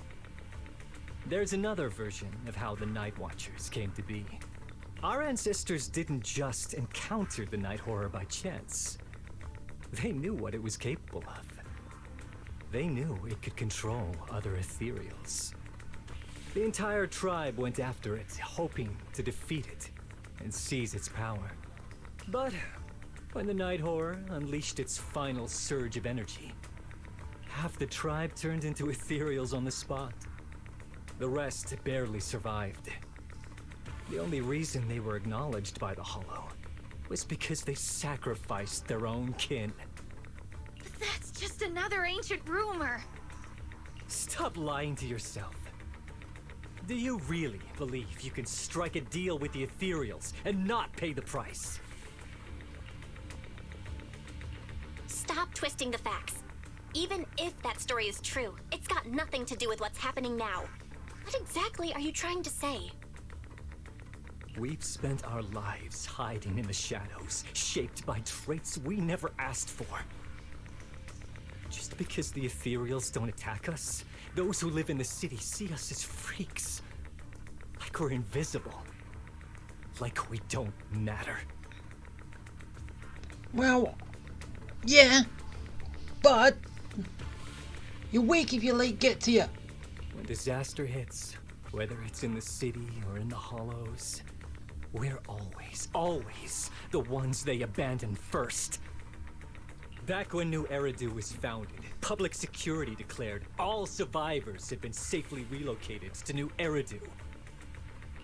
There's another version of how the Night Watchers came to be. Our ancestors didn't just encounter the Night Horror by chance. They knew what it was capable of. They knew it could control other ethereals. The entire tribe went after it, hoping to defeat it and seize its power. But when the Night Horror unleashed its final surge of energy, half the tribe turned into ethereals on the spot. The rest barely survived. The only reason they were acknowledged by the Hollow was because they sacrificed their own kin. But that's just another ancient rumor. Stop lying to yourself. Do you really believe you can strike a deal with the ethereals and not pay the price? Stop twisting the facts. Even if that story is true, it's got nothing to do with what's happening now. What exactly are you trying to say? We've spent our lives hiding in the shadows, shaped by traits we never asked for. Just because the ethereals don't attack us, those who live in the city see us as freaks. Like Like we're invisible. Like we don't matter. Well, yeah, but you're weak if your late get to you. When disaster hits, whether it's in the city or in the hollows, we're always the ones they abandon first. Back when New Eridu was founded, public security declared all survivors had been safely relocated to New Eridu.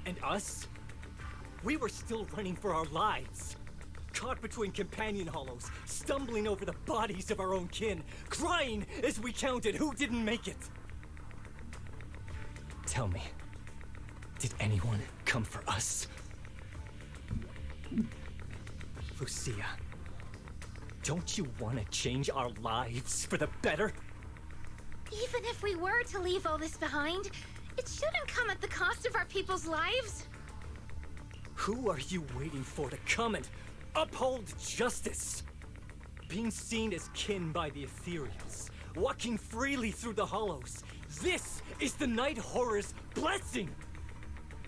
And us? We were still running for our lives. Caught between companion hollows, stumbling over the bodies of our own kin, crying as we counted who didn't make it. Tell me, did anyone come for us? Lucia, don't you want to change our lives for the better? Even if we were to leave all this behind, it shouldn't come at the cost of our people's lives. Who are you waiting for to come and uphold justice? Being seen as kin by the Ethereals, walking freely through the hollows. This is the Night Horror's blessing!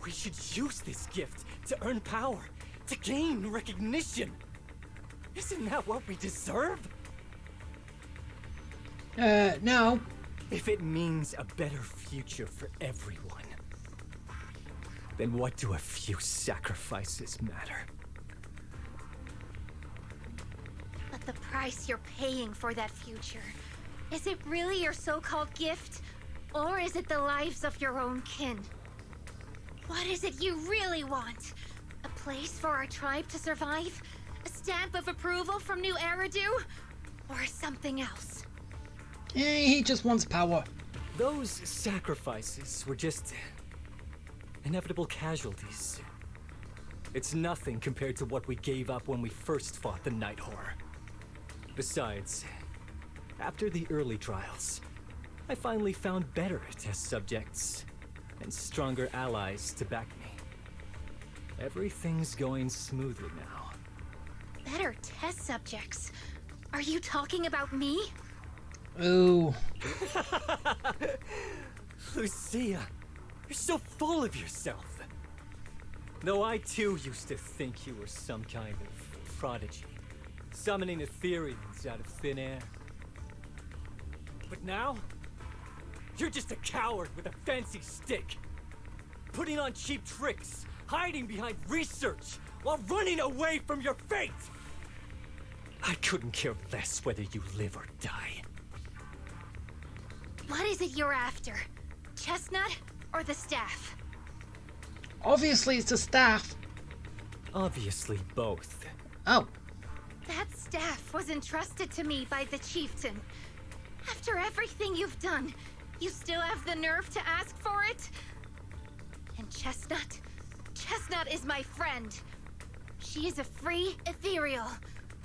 We should use this gift to earn power, to gain recognition. Isn't that what we deserve? No. If it means a better future for everyone, then what do a few sacrifices matter? But the price you're paying for that future, is it really your so-called gift? Or is it the lives of your own kin? What is it you really want? A place for our tribe to survive? A stamp of approval from New Eridu? Or something else? He just wants power. Those sacrifices were just inevitable casualties. It's nothing compared to what we gave up when we first fought the Night Horror. Besides, after the early trials, I finally found better test subjects and stronger allies to back me. Everything's going smoothly now. Better test subjects? Are you talking about me? Ooh. Lucia, you're so full of yourself. Though I too used to think you were some kind of prodigy, summoning Ethereals out of thin air. But now, you're just a coward with a fancy stick, putting on cheap tricks, hiding behind research, while running away from your fate! I couldn't care less whether you live or die. What is it you're after? Chestnut or the staff? Obviously it's the staff. Obviously both. Oh. That staff was entrusted to me by the chieftain. After everything you've done, you still have the nerve to ask for it? And Chestnut? Chestnut is my friend. She is a free ethereal.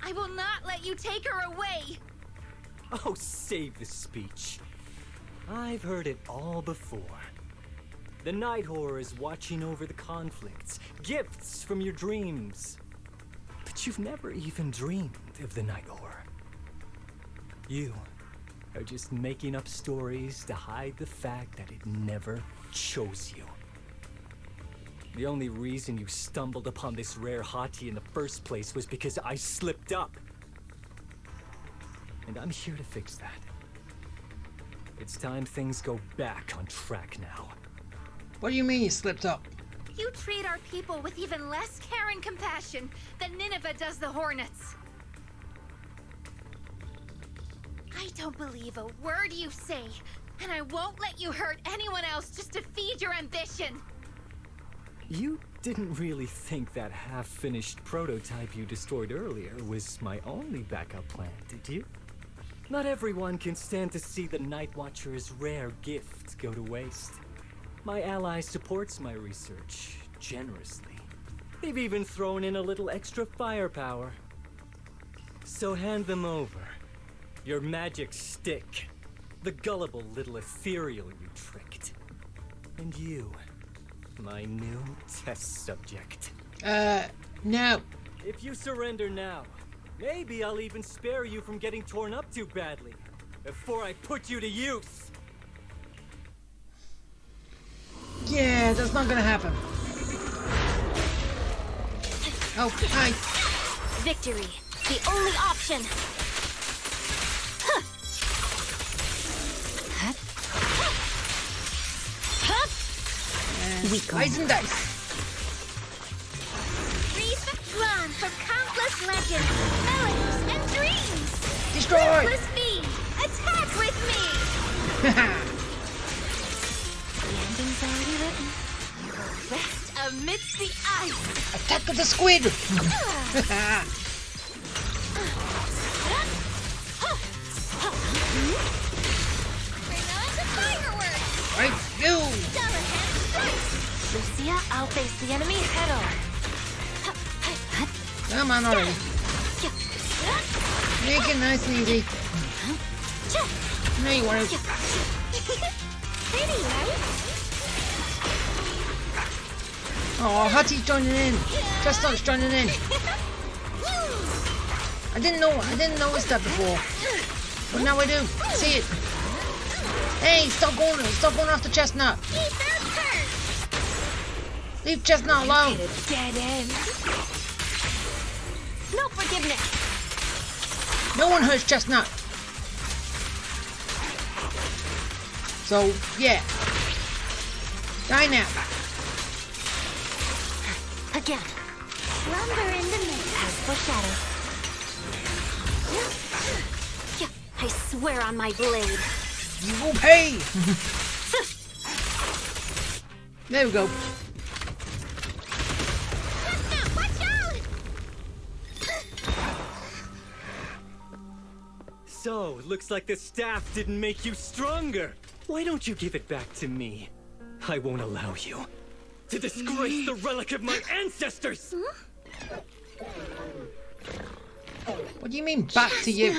I will not let you take her away! Oh, save the speech. I've heard it all before. The Night Horror is watching over the conflicts, gifts from your dreams. But you've never even dreamed of the Night Horror. You are just making up stories to hide the fact that it never chose you. The only reason you stumbled upon this rare hottie in the first place was because I slipped up. And I'm here to fix that. It's time things go back on track now. What do you mean you slipped up? You treat our people with even less care and compassion than Nineveh does the Hornets. I don't believe a word you say, and I won't let you hurt anyone else just to feed your ambition. You didn't really think that half-finished prototype you destroyed earlier was my only backup plan, did you? Not everyone can stand to see the Night Watcher's rare gift go to waste. My ally supports my research generously. They've even thrown in a little extra firepower. So hand them over. Your magic stick. The gullible little ethereal you tricked. And you, my new test subject. No. If you surrender now, maybe I'll even spare you from getting torn up too badly before I put you to use. Yeah, that's not gonna happen. Oh, hi. Victory, the only option. And slice and dice. Drawn from countless legends, melodies, and dreams. Destroy! Ruthless me, attack with me. The ending's already written. You will rest amidst the ice. Attack of the squid! Bring on the fireworks. Right, you! Dollar hand strike. Lucia, I'll face the enemy head on. Come on already. Make it nice and easy. No, you want to. Pretty, right? Oh, Hattie's joining in. Chestnut's joining in. I didn't notice that before. But now I do. See it. Hey, stop going after Chestnut. Leave Chestnut alone. Hit a dead end. No forgiveness. No one hurts Chestnut. So, yeah. Die now. Again. Slumber in the midst. As foreshadowed. I swear on my blade. You will pay. There we go. Watch out! So, looks like the staff didn't make you stronger. Why don't you give it back to me? I won't allow you to disgrace the relic of my ancestors! What do you mean back to you?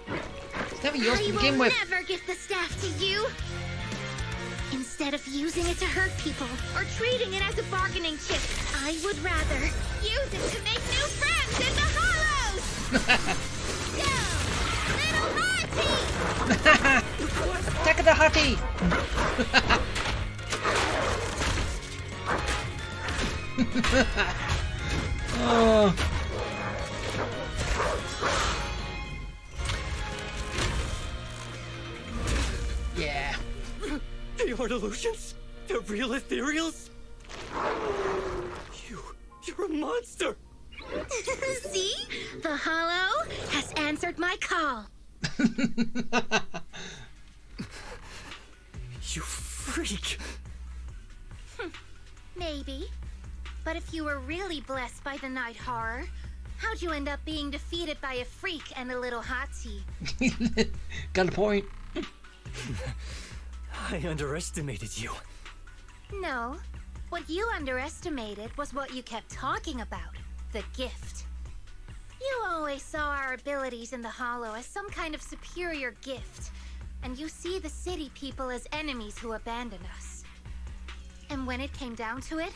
It's never yours I to will begin with. never give the staff to you. Instead of using it to hurt people or treating it as a bargaining chip, I would rather use it to make new friends in the hollows. Go, little Monty! Attack of the Hottie! Oh. Yeah. They are delusions? The real ethereals? You're a monster! See? The hollow has answered my call. You freak! Maybe. But if you were really blessed by the night horror, how'd you end up being defeated by a freak and a little hot tea? Got a point. I underestimated you. No. What you underestimated was what you kept talking about. The gift. You always saw our abilities in the Hollow as some kind of superior gift. And you see the city people as enemies who abandoned us. And when it came down to it,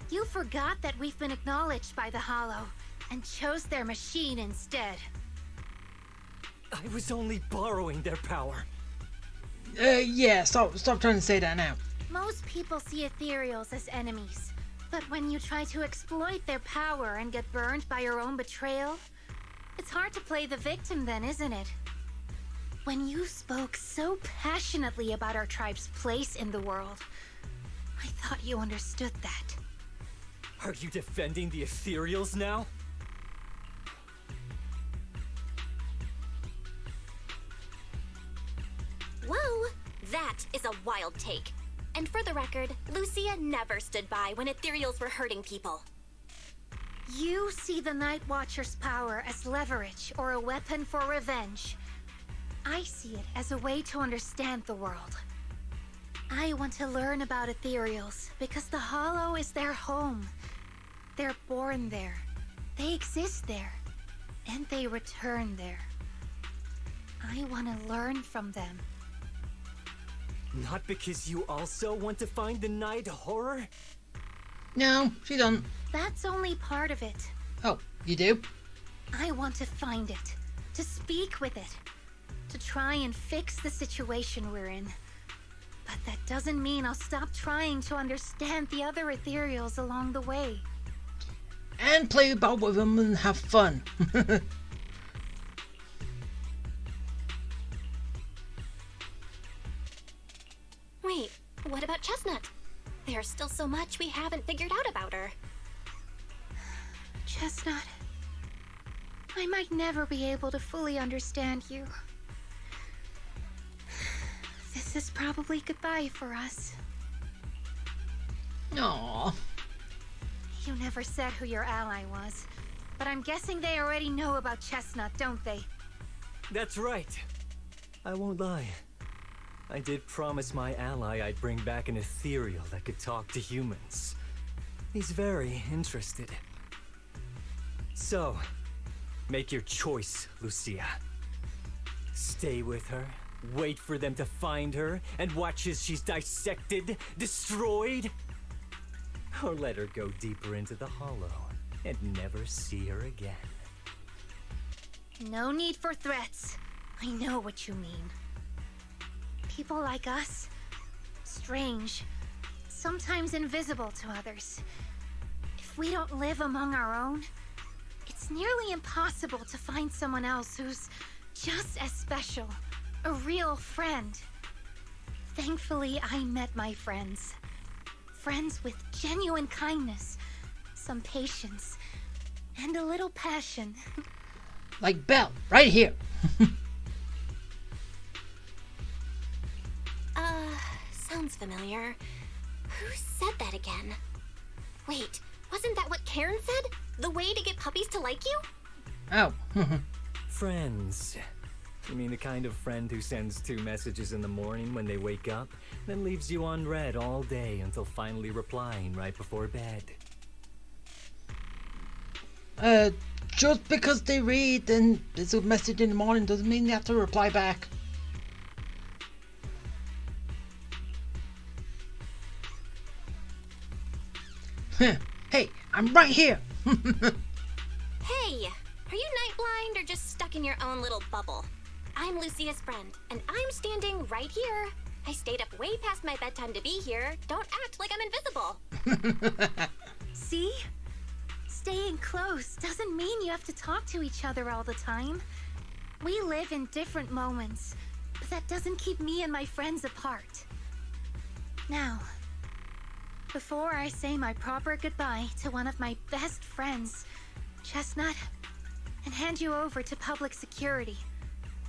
you forgot that we've been acknowledged by the Hollow and chose their machine instead. I was only borrowing their power. Yeah, stop trying to say that now. Most people see ethereals as enemies, but when you try to exploit their power and get burned by your own betrayal, it's hard to play the victim then, isn't it? When you spoke so passionately about our tribe's place in the world, I thought you understood that. Are you defending the ethereals now? Whoa, that is a wild take. And for the record, Lucia never stood by when ethereals were hurting people. You see the Night Watcher's power as leverage or a weapon for revenge. I see it as a way to understand the world. I want to learn about ethereals because the Hollow is their home. They're born there. They exist there. And they return there. I want to learn from them. Not because you also want to find the night horror? No, she doesn't. That's only part of it. Oh, you do? I want to find it, to speak with it, to try and fix the situation we're in. But that doesn't mean I'll stop trying to understand the other ethereals along the way. And play about with them and have fun. Wait, what about Chestnut? There's still so much we haven't figured out about her. Chestnut, I might never be able to fully understand you. This is probably goodbye for us. Aww. You never said who your ally was, but I'm guessing they already know about Chestnut, don't they? That's right. I won't lie. I did promise my ally I'd bring back an ethereal that could talk to humans. He's very interested. So, make your choice, Lucia. Stay with her, wait for them to find her, and watch as she's dissected, destroyed? Or let her go deeper into the hollow and never see her again. No need for threats. I know what you mean. People like us, strange, sometimes invisible to others. If we don't live among our own, it's nearly impossible to find someone else who's just as special, a real friend. Thankfully, I met my friends. Friends with genuine kindness, some patience, and a little passion. Like Belle, right here. Sounds familiar. Who said that again? Wait, wasn't that what Karen said? The way to get puppies to like you? Oh. Friends. You mean the kind of friend who sends 2 messages in the morning when they wake up, then leaves you unread all day until finally replying right before bed? Just because they read and there's a message in the morning doesn't mean they have to reply back. Hey, I'm right here. Hey, are you night blind or just stuck in your own little bubble? I'm Lucia's friend, and I'm standing right here. I stayed up way past my bedtime to be here. Don't act like I'm invisible. See? Staying close doesn't mean you have to talk to each other all the time. We live in different moments, but that doesn't keep me and my friends apart. Now, before I say my proper goodbye to one of my best friends, Chestnut, and hand you over to public security,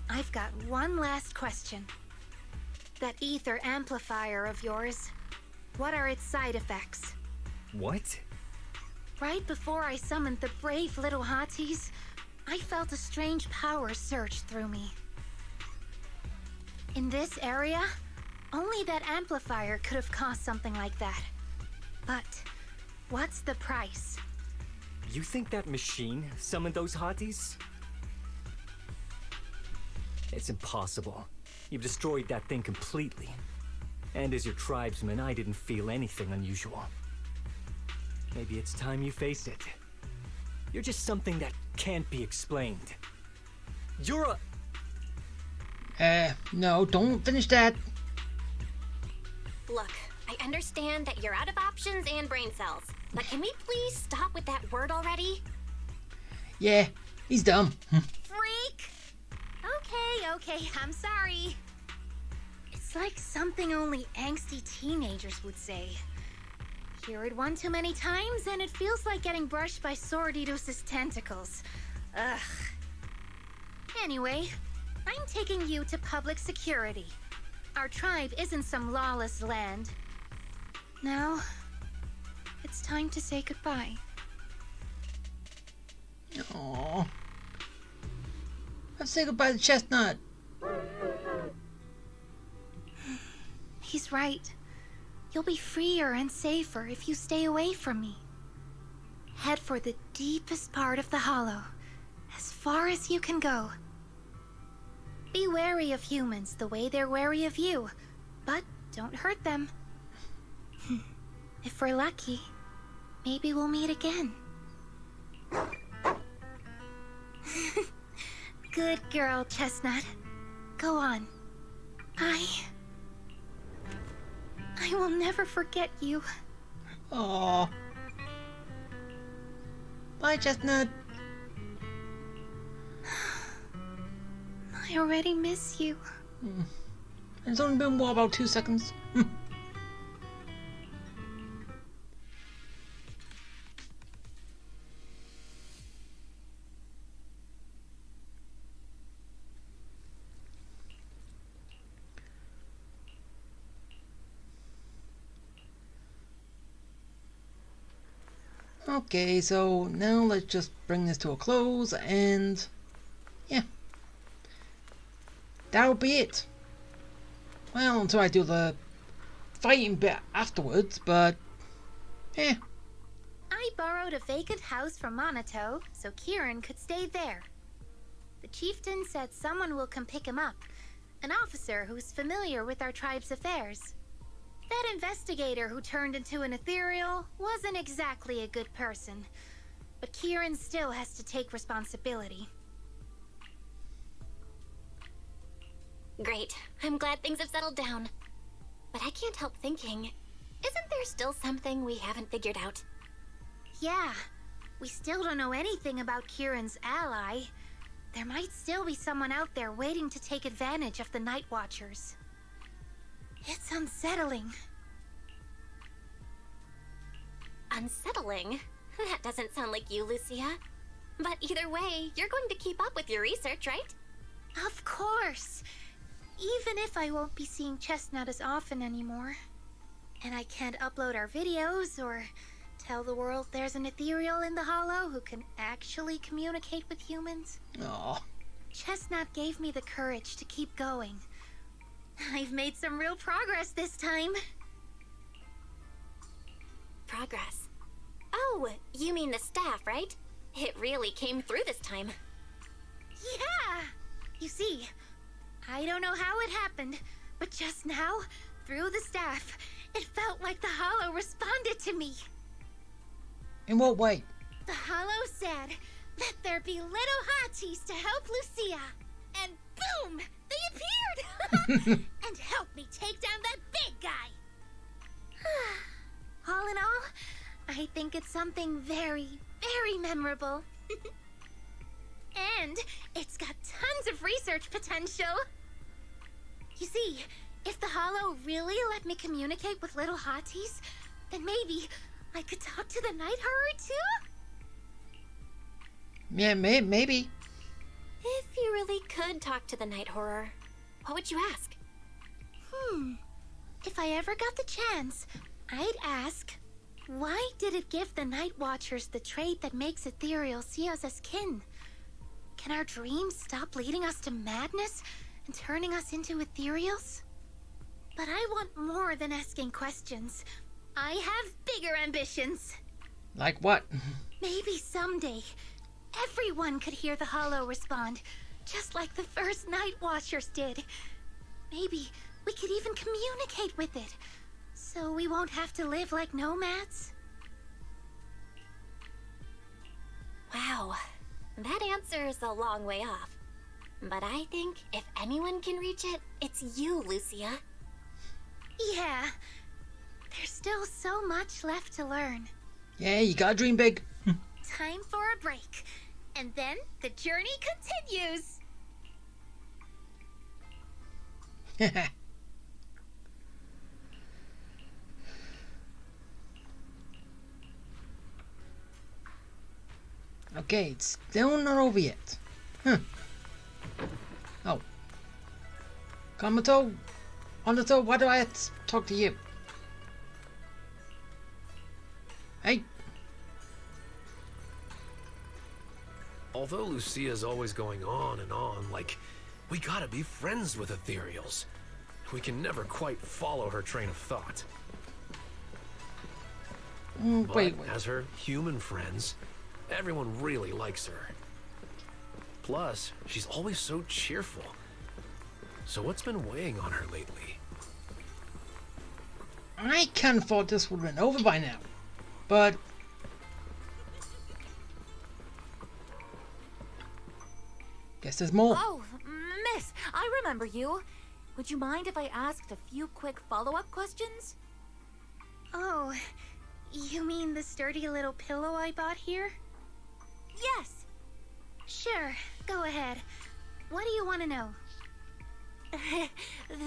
I've got one last question. That ether amplifier of yours, what are its side effects? What? Right before I summoned the brave little hotties, I felt a strange power surge through me. In this area, only that amplifier could have caused something like that. But what's the price? You think that machine summoned those hotties? It's impossible. You've destroyed that thing completely. And as your tribesman, I didn't feel anything unusual. Maybe it's time you face it. You're just something that can't be explained. You're a... No, don't finish that. Look, I understand that you're out of options and brain cells, but can we please stop with that word already? Yeah, he's dumb. Freak! Okay, I'm sorry. It's like something only angsty teenagers would say. Hear it one too many times and it feels like getting brushed by Sordidus's tentacles. Ugh. Anyway, I'm taking you to public security. Our tribe isn't some lawless land. Now, it's time to say goodbye. Aww. Let's say goodbye to Chestnut. He's right. You'll be freer and safer if you stay away from me. Head for the deepest part of the hollow, as far as you can go. Be wary of humans the way they're wary of you, but don't hurt them. If we're lucky, maybe we'll meet again. Good girl, Chestnut. Go on. I will never forget you. Aww. Bye, Chestnut. I already miss you. It's only been, what, about 2 seconds? Okay, so now let's just bring this to a close, and yeah, that'll be it. Well, until I do the fighting bit afterwards, but yeah. I borrowed a vacant house from Monato so Kieran could stay there. The chieftain said someone will come pick him up, an officer who's familiar with our tribe's affairs. That investigator who turned into an ethereal wasn't exactly a good person, but Kieran still has to take responsibility. Great. I'm glad things have settled down. But I can't help thinking, isn't there still something we haven't figured out? Yeah, we still don't know anything about Kieran's ally. There might still be someone out there waiting to take advantage of the Night Watchers. It's unsettling. Unsettling? That doesn't sound like you, Lucia. But either way, you're going to keep up with your research, right? Of course. Even if I won't be seeing Chestnut as often anymore. And I can't upload our videos or tell the world there's an ethereal in the Hollow who can actually communicate with humans. Aw. Chestnut gave me the courage to keep going. I've made some real progress this time. Progress. Oh, you mean the staff, right? It really came through this time. Yeah! You see, I don't know how it happened, but just now, through the staff, it felt like the Hollow responded to me. In what way? The Hollow said, "Let there be little hotties to help Lucia." And boom! They appeared! And helped me take down that big guy. All in all, I think it's something very, very memorable. And it's got tons of research potential. You see, if the Hollow really let me communicate with little hotties, then maybe I could talk to the Night Horror too? Yeah, maybe. If you really could talk to the Night Horror, what would you ask? If I ever got the chance, I'd ask, why did it give the Night Watchers the trait that makes ethereal see us as kin? Can our dreams stop leading us to madness and turning us into ethereals? But I want more than asking questions. I have bigger ambitions. Like what? Maybe someday, everyone could hear the Hollow respond, just like the first Night Watchers did. Maybe we could even communicate with it, so we won't have to live like nomads. Wow, that answer is a long way off. But I think if anyone can reach it, it's you, Lucia. Yeah, there's still so much left to learn. Yeah, you gotta dream big. Time for a break, and then the journey continues. Okay, it's still not over yet. Huh. Oh. Kamato? Honato, why do I have to talk to you? Hey. Although Lucia's always going on and on, like, we gotta be friends with ethereals. We can never quite follow her train of thought. But Wait. as her human friends, everyone really likes her. Plus, she's always so cheerful. So what's been weighing on her lately? I kind of thought this would have been over by now. But guess there's more. Oh, miss, I remember you. Would you mind if I asked a few quick follow-up questions? Oh, you mean the sturdy little pillow I bought here? Yes. Sure, go ahead. What do you want to know?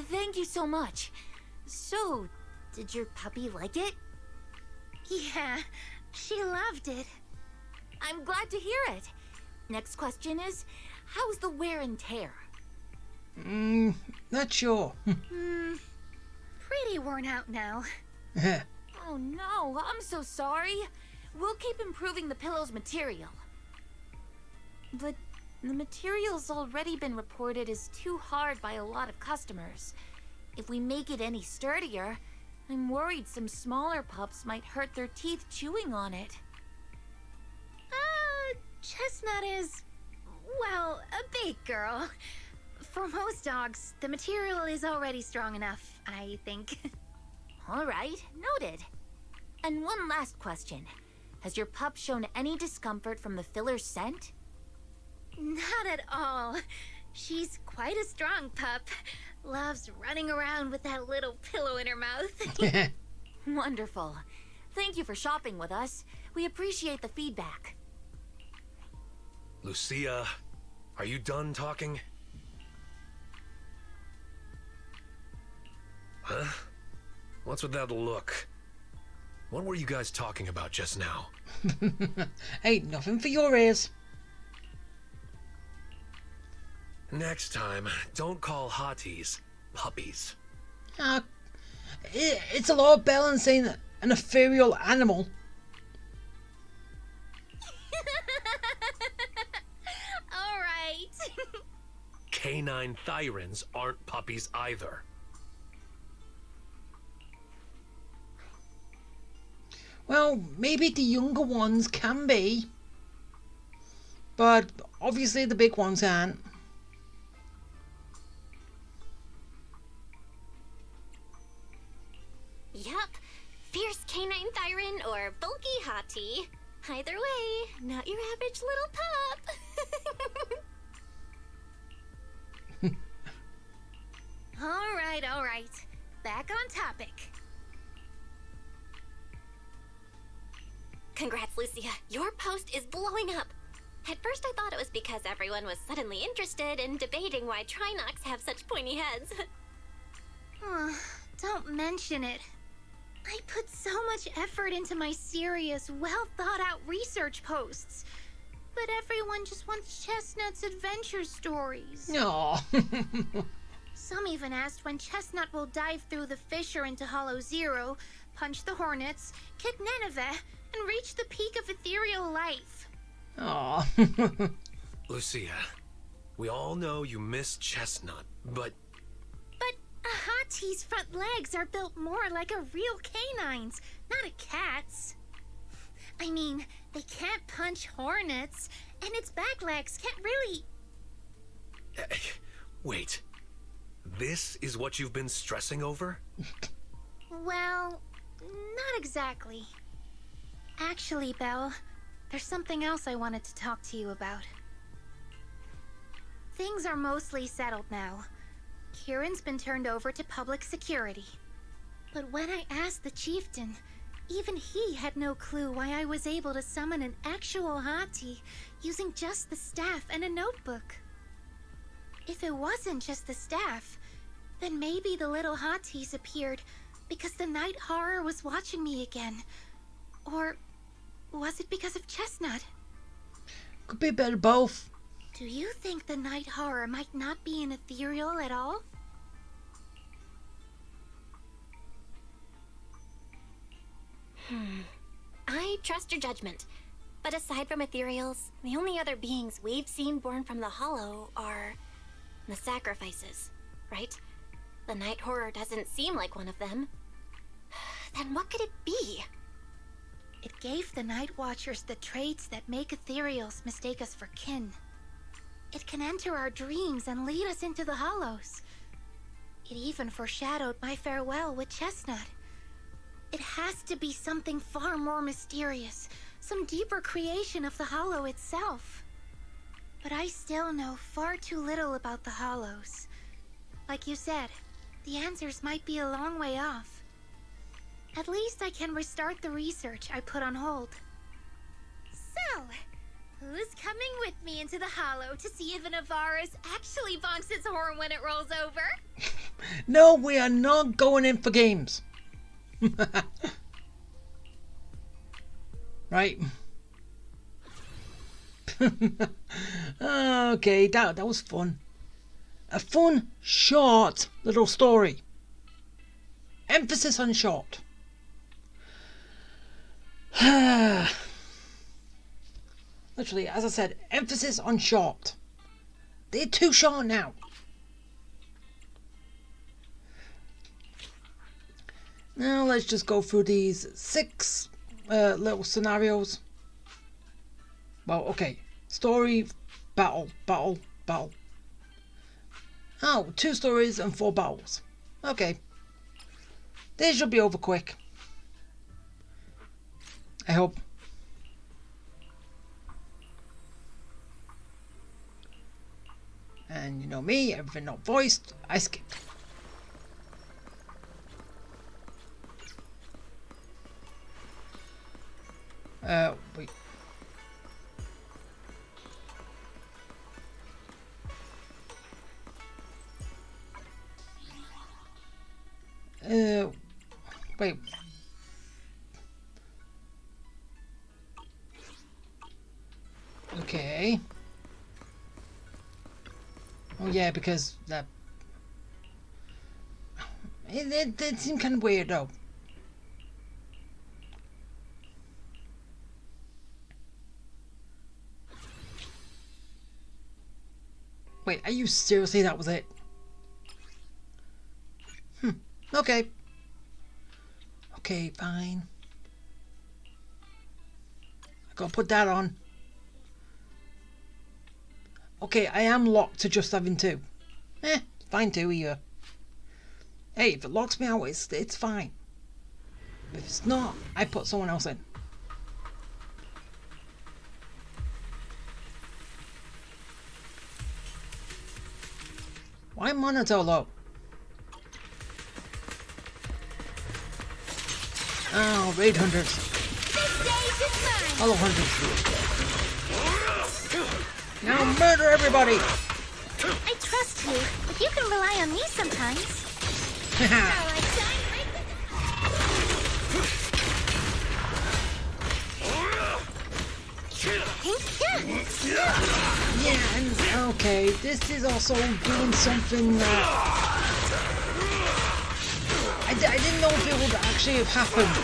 Thank you so much. So, did your puppy like it? Yeah, she loved it. I'm glad to hear it. Next question is, how's the wear and tear? Not sure. Pretty worn out now. Oh no, I'm so sorry. We'll keep improving the pillow's material. But the material's already been reported as too hard by a lot of customers. If we make it any sturdier, I'm worried some smaller pups might hurt their teeth chewing on it. Chestnut is, well, a big girl. For most dogs, the material is already strong enough, I think. All right, noted. And one last question. Has your pup shown any discomfort from the filler's scent? Not at all. She's quite a strong pup. Loves running around with that little pillow in her mouth. Wonderful. Thank you for shopping with us. We appreciate the feedback. Lucia, are you done talking? Huh? What's with that look? What were you guys talking about just now? Ain't nothing for your ears. Next time, don't call hotties puppies. It's a lot better than saying an ethereal animal. All right. Canine thyrans aren't puppies either. Well, maybe the younger ones can be, but obviously the big ones aren't. Yup. Fierce canine thyron or bulky hottie. Either way, not your average little pup. All right. Back on topic. Congrats, Lucia. Your post is blowing up. At first I thought it was because everyone was suddenly interested in debating why Trinocs have such pointy heads. Don't mention it. I put so much effort into my serious, well-thought-out research posts. But everyone just wants Chestnut's adventure stories. Aww. Some even asked when Chestnut will dive through the fissure into Hollow Zero, punch the Hornets, kick Nineveh, and reach the peak of ethereal life. Aww. Lucia, we all know you miss Chestnut, but But a hottie's front legs are built more like a real canine's, not a cat's. I mean, they can't punch hornets, and its back legs can't really... Wait. This is what you've been stressing over? Well, not exactly. Actually, Belle, there's something else I wanted to talk to you about. Things are mostly settled now. Kieran's been turned over to public security. But when I asked the chieftain, even he had no clue why I was able to summon an actual hottie using just the staff and a notebook. If it wasn't just the staff, then maybe the little hotties appeared because the night horror was watching me again. Or was it because of Chestnut? Could be a bit of both. Do you think the night horror might not be an ethereal at all? I trust your judgment. But aside from ethereals, the only other beings we've seen born from the Hollow are the sacrifices, right? The night horror doesn't seem like one of them. Then what could it be? It gave the Night Watchers the traits that make ethereals mistake us for kin. It can enter our dreams and lead us into the Hollows. It even foreshadowed my farewell with Chestnut. It has to be something far more mysterious, some deeper creation of the Hollow itself. But I still know far too little about the Hollows. Like you said, the answers might be a long way off. At least I can restart the research I put on hold. So, who's coming with me into the Hollow to see if an Avaris actually bonks its horn when it rolls over? No, we are not going in for games. Right. Okay, that was fun. A fun, short little story. Emphasis on short. Literally, as I said, emphasis on short. They're too short now. Now let's just go through these 6 little scenarios. Well, okay. Story, battle. Oh, 2 stories and 4 battles. Okay. This should be over quick. I hope. And you know me, everything not voiced, I skip. Wait. Wait. Okay. Oh yeah, because that... It seemed kind of weird though. Wait, are you seriously that was it? Okay. Okay, fine. I gotta put that on. Okay, I am locked to just having 2. Fine too here. Hey, if it locks me out, it's fine. If it's not, I put someone else in. Why monitor low? Oh, raid hunters. Hello, hunters. Now murder everybody! I trust you, but you can rely on me sometimes. Yeah, and okay, this is also doing something that... I didn't know if it would actually have happened.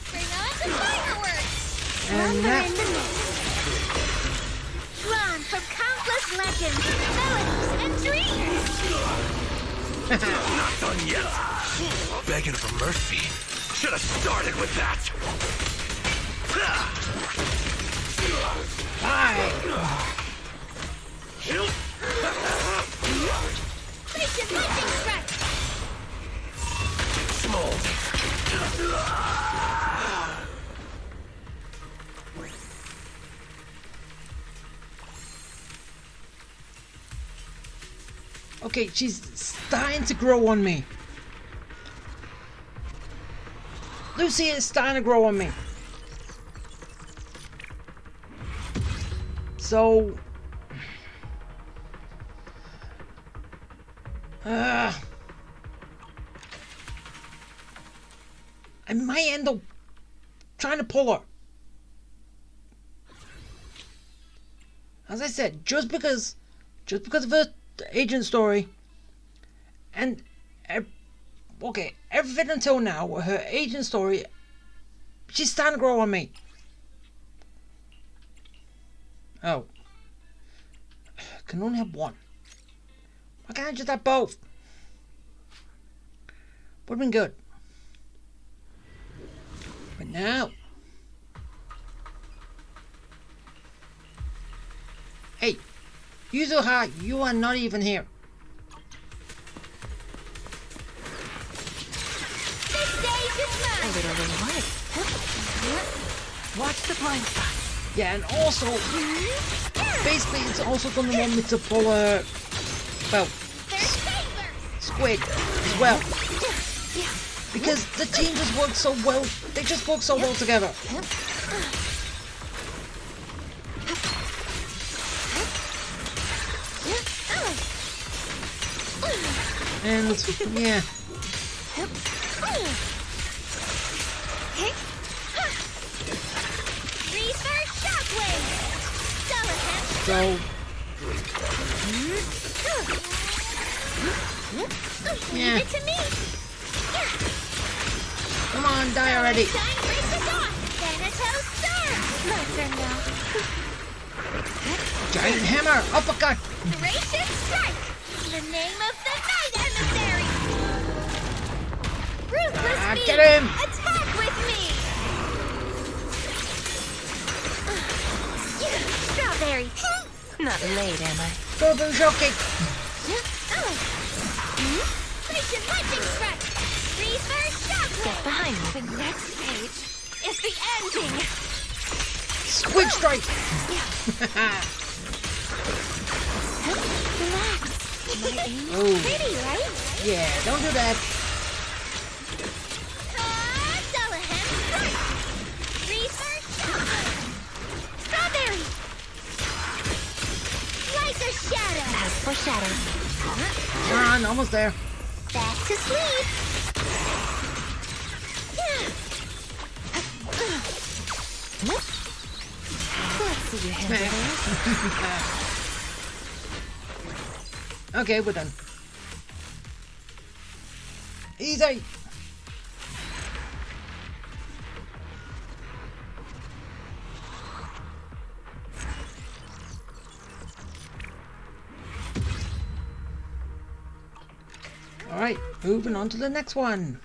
Bring on the fireworks! And that... Drawn from countless legends, melodies, and dreams! Not done yet. Begging for mercy. Should have started with that. Bye! Place your lightning strike! Smold. Okay, she's starting to grow on me. Lucia is starting to grow on me. So... I might end up trying to pull her. As I said, just because of her agent story, and okay, everything until now, her agent story, she's starting to grow on me. Oh, I can only have one. Why can't I just have both? Would have been good. But now... Hey, Yuzuha, you are not even here. I literally was. Watch the blind spot. Yeah, and also, basically it's also going to want me to pull a... Well, Squid as well. Because the team just works so well. They just work so well together. And yeah. So yeah. Leave it to me. Come on, die already. My turn now. Giant hammer, uppercut. Gracious strike! The name of the night emissary! Ruthless beast! Get him! Attack with me! Strawberry! Not late, am I? Go boom shocking. Gracious lightning strike! Reverse shockwave! Get behind me. The next page is the ending! Squid strike. Relax. My aim is Oh. pretty, right? Yeah, don't do that. Dullahan strike! Reverse shockwave! Strawberry! Like a shadow! As for shadow. Come on, almost there. Back to sleep! Let's see your hand. Okay, we're done. Easy. All right, moving on to the next one.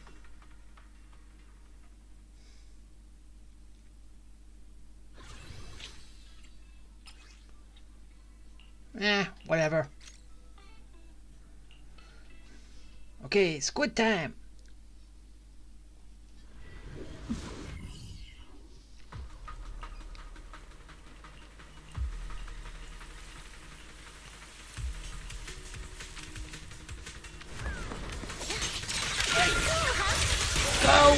Whatever. Okay, squid time. Go!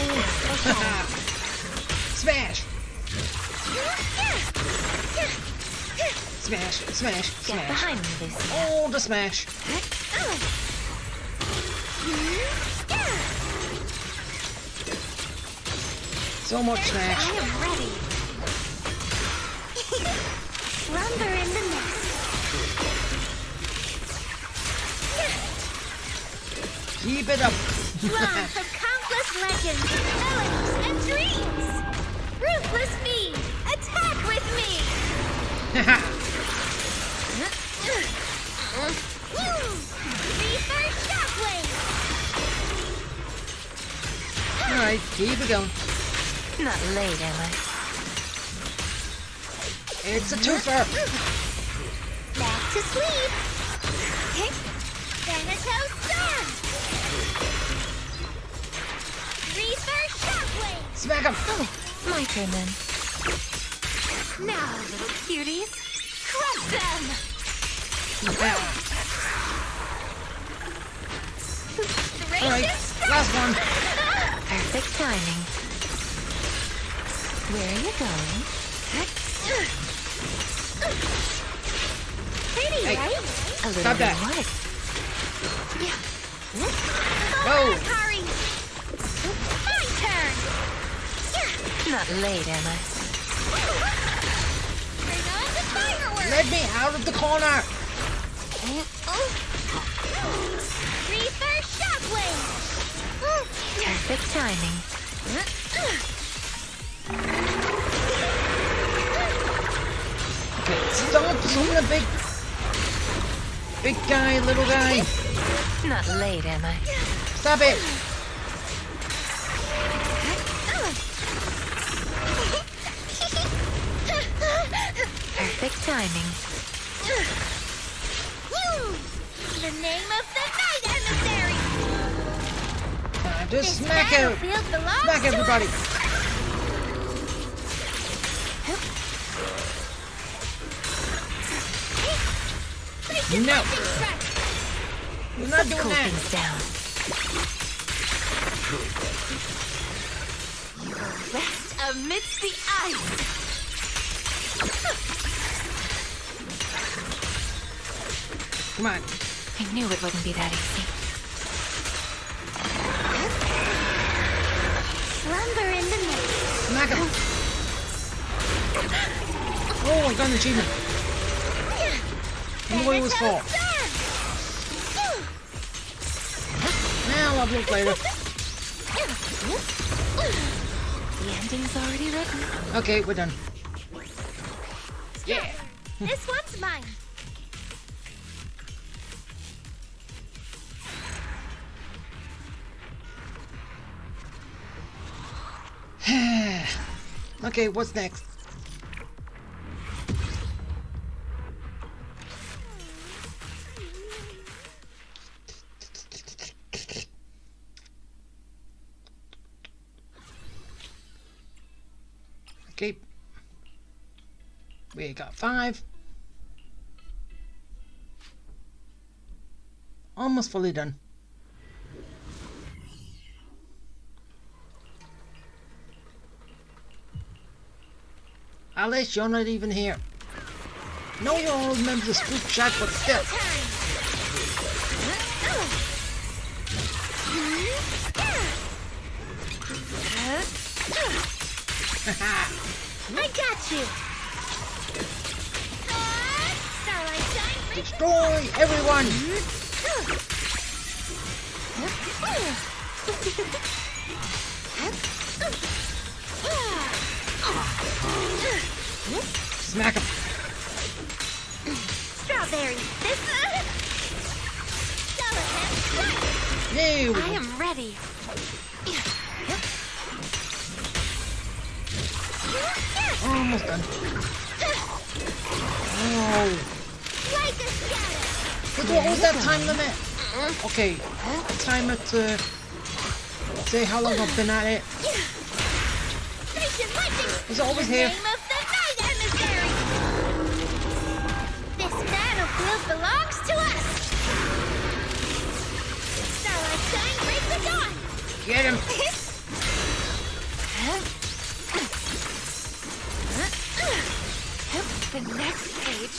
Smash! Smash, smash, Get smash. behind me, Lucia. Oh, the smash. So much smash. I am ready. Slumber in the nest. Keep it up. Drawn from countless legends, melodies, and dreams. Ruthless me, attack with me. Reverse shockwave. All right, keep it going. Not late, am I? It's a twofer. Back to sleep. Thanatos Storm. Reverse shockwave. Smack him. Oh, my turn then. Now, little cuties, crush them. All right, last one. Perfect timing. Where are you going? Pretty, Hey. right? A little Stop that. what? Go. Hurry. My turn. Not late, am I? Bring on the fireworks. Let me out of the corner. Reverse shockwave. Perfect timing. Okay, stop being a big guy, little guy. Not late, am I? Stop it. Perfect timing. The name of the night emissary. Just This smack him. battlefield belongs Smack to everybody. us. No. You're not doing Cool that. things down. Your rest amidst the ice. Come on. I knew it wouldn't be that easy. Slumber in the night. Smack him. Oh, I got an achievement. And the way it was for. Now I'll look later. The ending's already written. Okay, we're done. Yeah. This one's mine. Okay, what's next? Okay. We got 5. Almost fully done. Alice, you're not even here. No, you're all members of Spook Shack, but still. I got you. Starlight Shine. Destroy everyone! Smack him. Strawberry. This. Skeleton. Yay! I am ready. Almost done. Oh. Like a shadow. What was that time limit? Okay. Timer to say how long I've been at it. Station Lightning. It's always The here. name of the night emissary. This battlefield belongs to us. Starlight Shine, break the dawn. Get him. The next page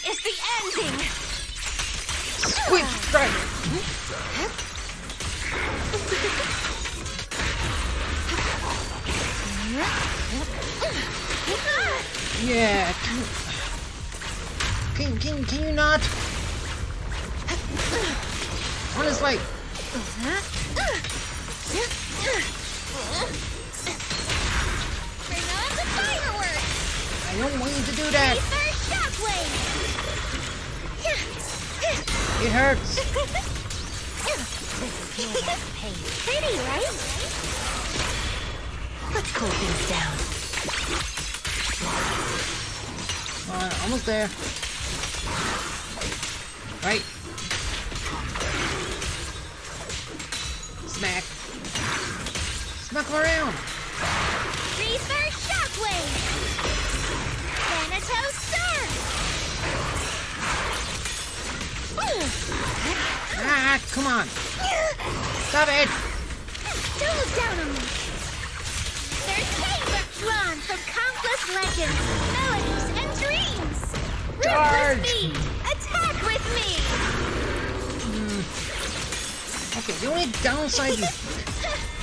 is the ending. Squeak strike. Yeah. Can you not? Honestly. Bring on the fireworks. I don't want you to do that. First shockwave. It hurts. Pretty, right? Let's cool things down. Almost there. Right. Smack. Smack him around. Reverse shockwave. Thanatos surge. Ah, come on. Stop it. Don't look down on me. There's paper drawn from countless legends, melodies, and dreams. Charge. Ruthless speed. Attack with me. Okay, the only downside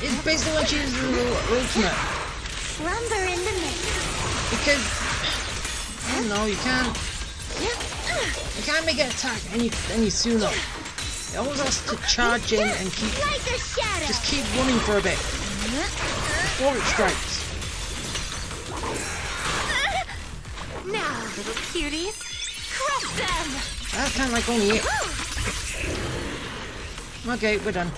is basically when she uses her ultimate. Slumber in the mist. Because, I don't know, you can't make it attack any sooner. It always has to charge in and Like a shadow. just keep running for a bit before it strikes. Now, little cuties, crush them! That's kind of like only it. Okay, we're done.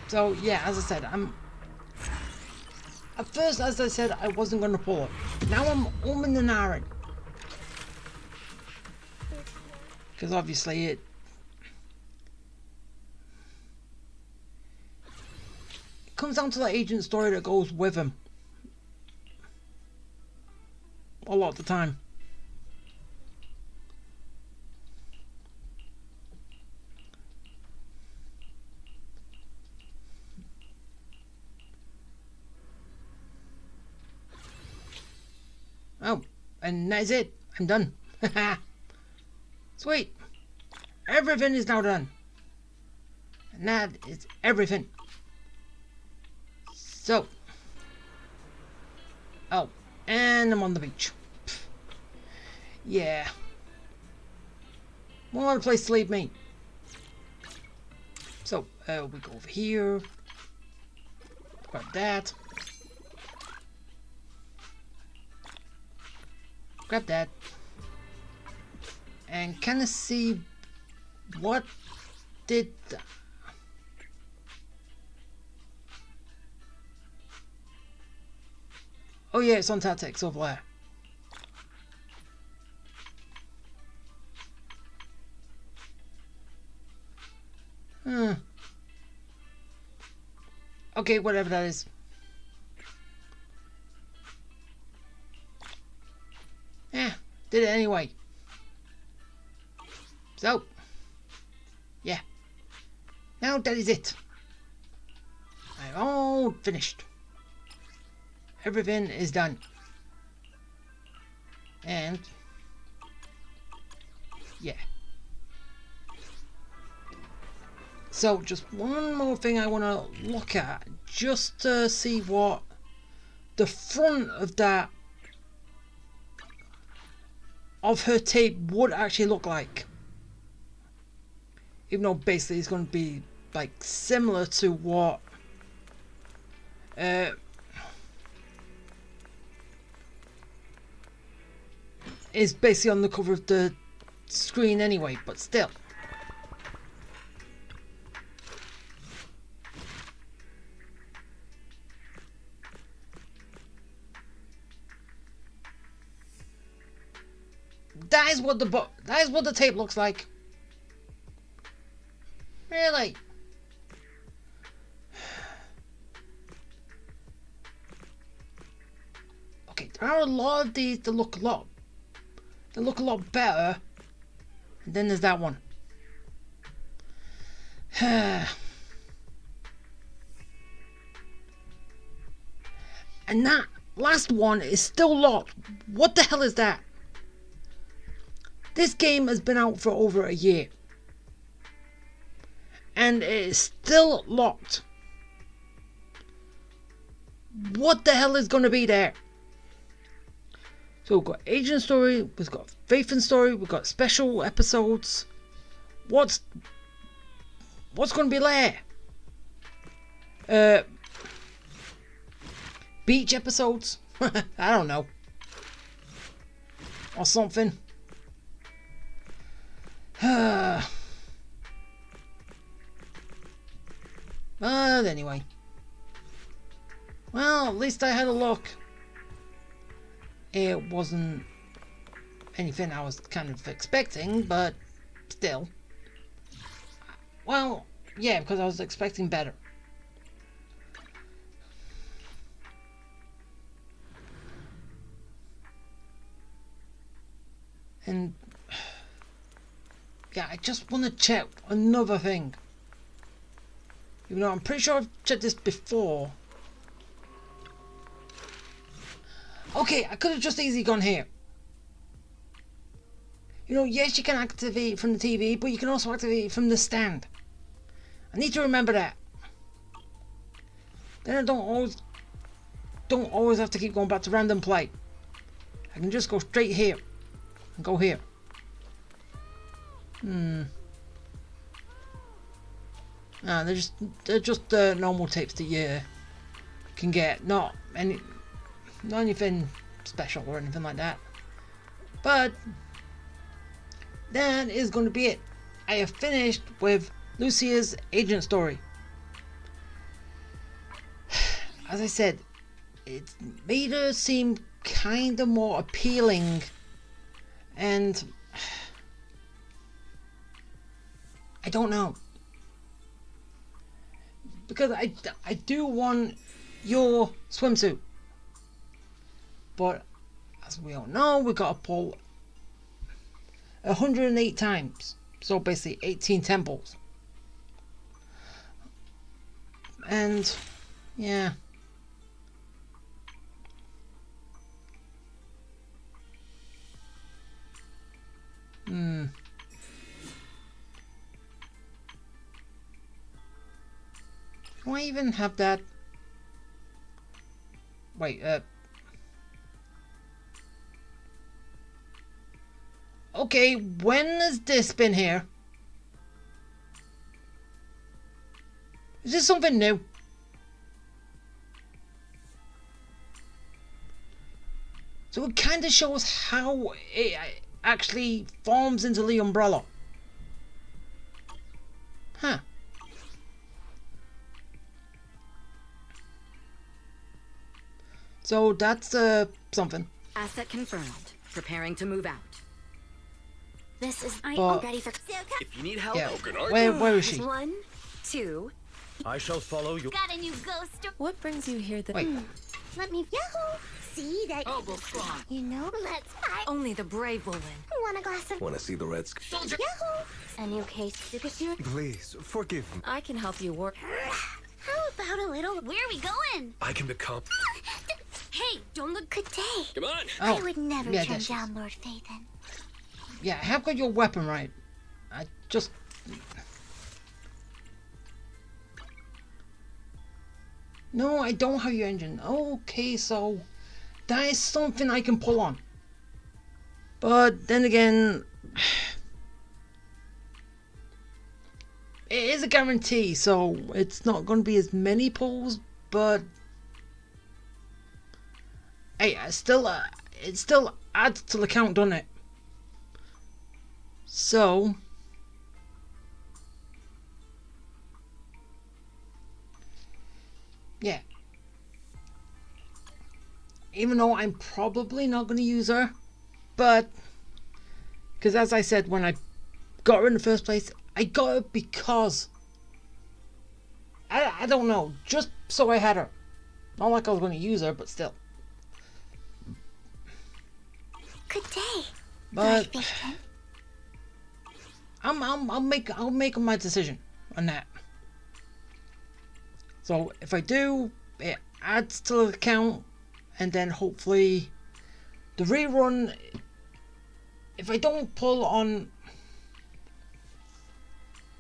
So yeah, as I said, at first, as I said, I wasn't going to pull it. Now I'm umming and ahhing. Because obviously comes down to that agent story that goes with him. A lot of the time. Oh, and that's it. I'm done. Sweet. Everything is now done. And that is everything. So. Oh, and I'm on the beach. Pfft. Yeah. What other place to leave me? So, we go over here. Grab that. Grab that. And kind of see what did... Oh yeah, it's on Tactics over there. Okay, whatever that is. Did it anyway. So, yeah. Now that is it. I'm all finished. Everything is done. And, yeah. So, just one more thing I want to look at, just to see what the front of that, of her tape would actually look like. Even though basically it's going to be like similar to what is basically on the cover of the screen anyway, but still. That is what the tape looks like. Really? Okay, there are a lot of these that look a lot better. And then there's that one. And that last one is still locked. What the hell is that? This game has been out for over a year. And it is still locked. What the hell is going to be there? So we've got Agent Story, we've got Faith and Story, we've got special episodes. What's going to be there? Beach episodes? I don't know. Or something. But anyway. Well, at least I had a look. It wasn't anything I was kind of expecting, but still. Well, yeah, because I was expecting better. And yeah, I just want to check another thing. Even though I'm pretty sure I've checked this before. Okay, I could have just easily gone here. You know, yes, you can activate it from the TV, but you can also activate it from the stand. I need to remember that. Then I don't always have to keep going back to random play. I can just go straight here and go here. They're just normal tapes that you can get, not anything special or anything like that. But that is going to be it. I have finished with Lucia's Agent Story. As I said, it made her seem kind of more appealing, and I don't know. because I do want your swimsuit, but as we all know, we gotta pull 108 times, so basically 18 temples, and yeah. Do I even have that? Wait, okay, when has this been here? Is this something new? So it kind of shows how it actually forms into the umbrella. Huh. So that's something. Asset confirmed. Preparing to move out. This is But- ready for. If you need help, Yeah. Where is she? 1, 2. I shall follow you. Got a new ghost. What brings you here that... Wait. Let me. Yahoo! See that? You know, let's fight. Only the brave will win. Want a glass of Want to see the Reds? Yahoo! A new case supersuit. Please, forgive me. I can help you work... How about a little? Where are we going? I can become. Hey, don't look. Good day. Come on. Oh, I would never yeah, turn there she is. down Lord Phaethon. Yeah, I have got your weapon right. I just... No, I don't have your engine. Okay, so that is something I can pull on. But then again, it is a guarantee, so it's not going to be as many pulls, but hey, it still adds to the count, doesn't it? So yeah, even though I'm probably not going to use her, but because as I said, when I got her in the first place, I got her because I don't know, just so I had her. Not like I was going to use her, but still. Good day, But Lord Phaethon. I'll make my decision on that. So if I do, it adds to the count, and then hopefully the rerun. If I don't pull on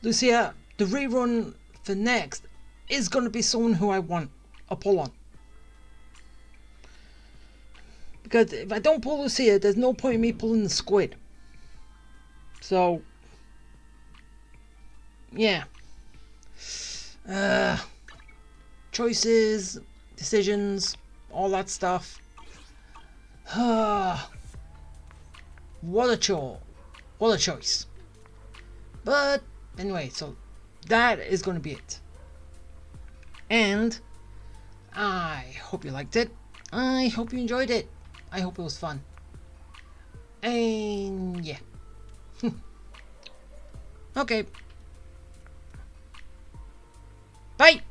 Lucia, the rerun for next is going to be someone who I want a pull on. Because if I don't pull Lucia, there's no point in me pulling the squid. So yeah. Choices, decisions, all that stuff. What a chore. What a choice. But anyway, so that is going to be it. And I hope you liked it. I hope you enjoyed it. I hope it was fun. And yeah. Okay. Bye.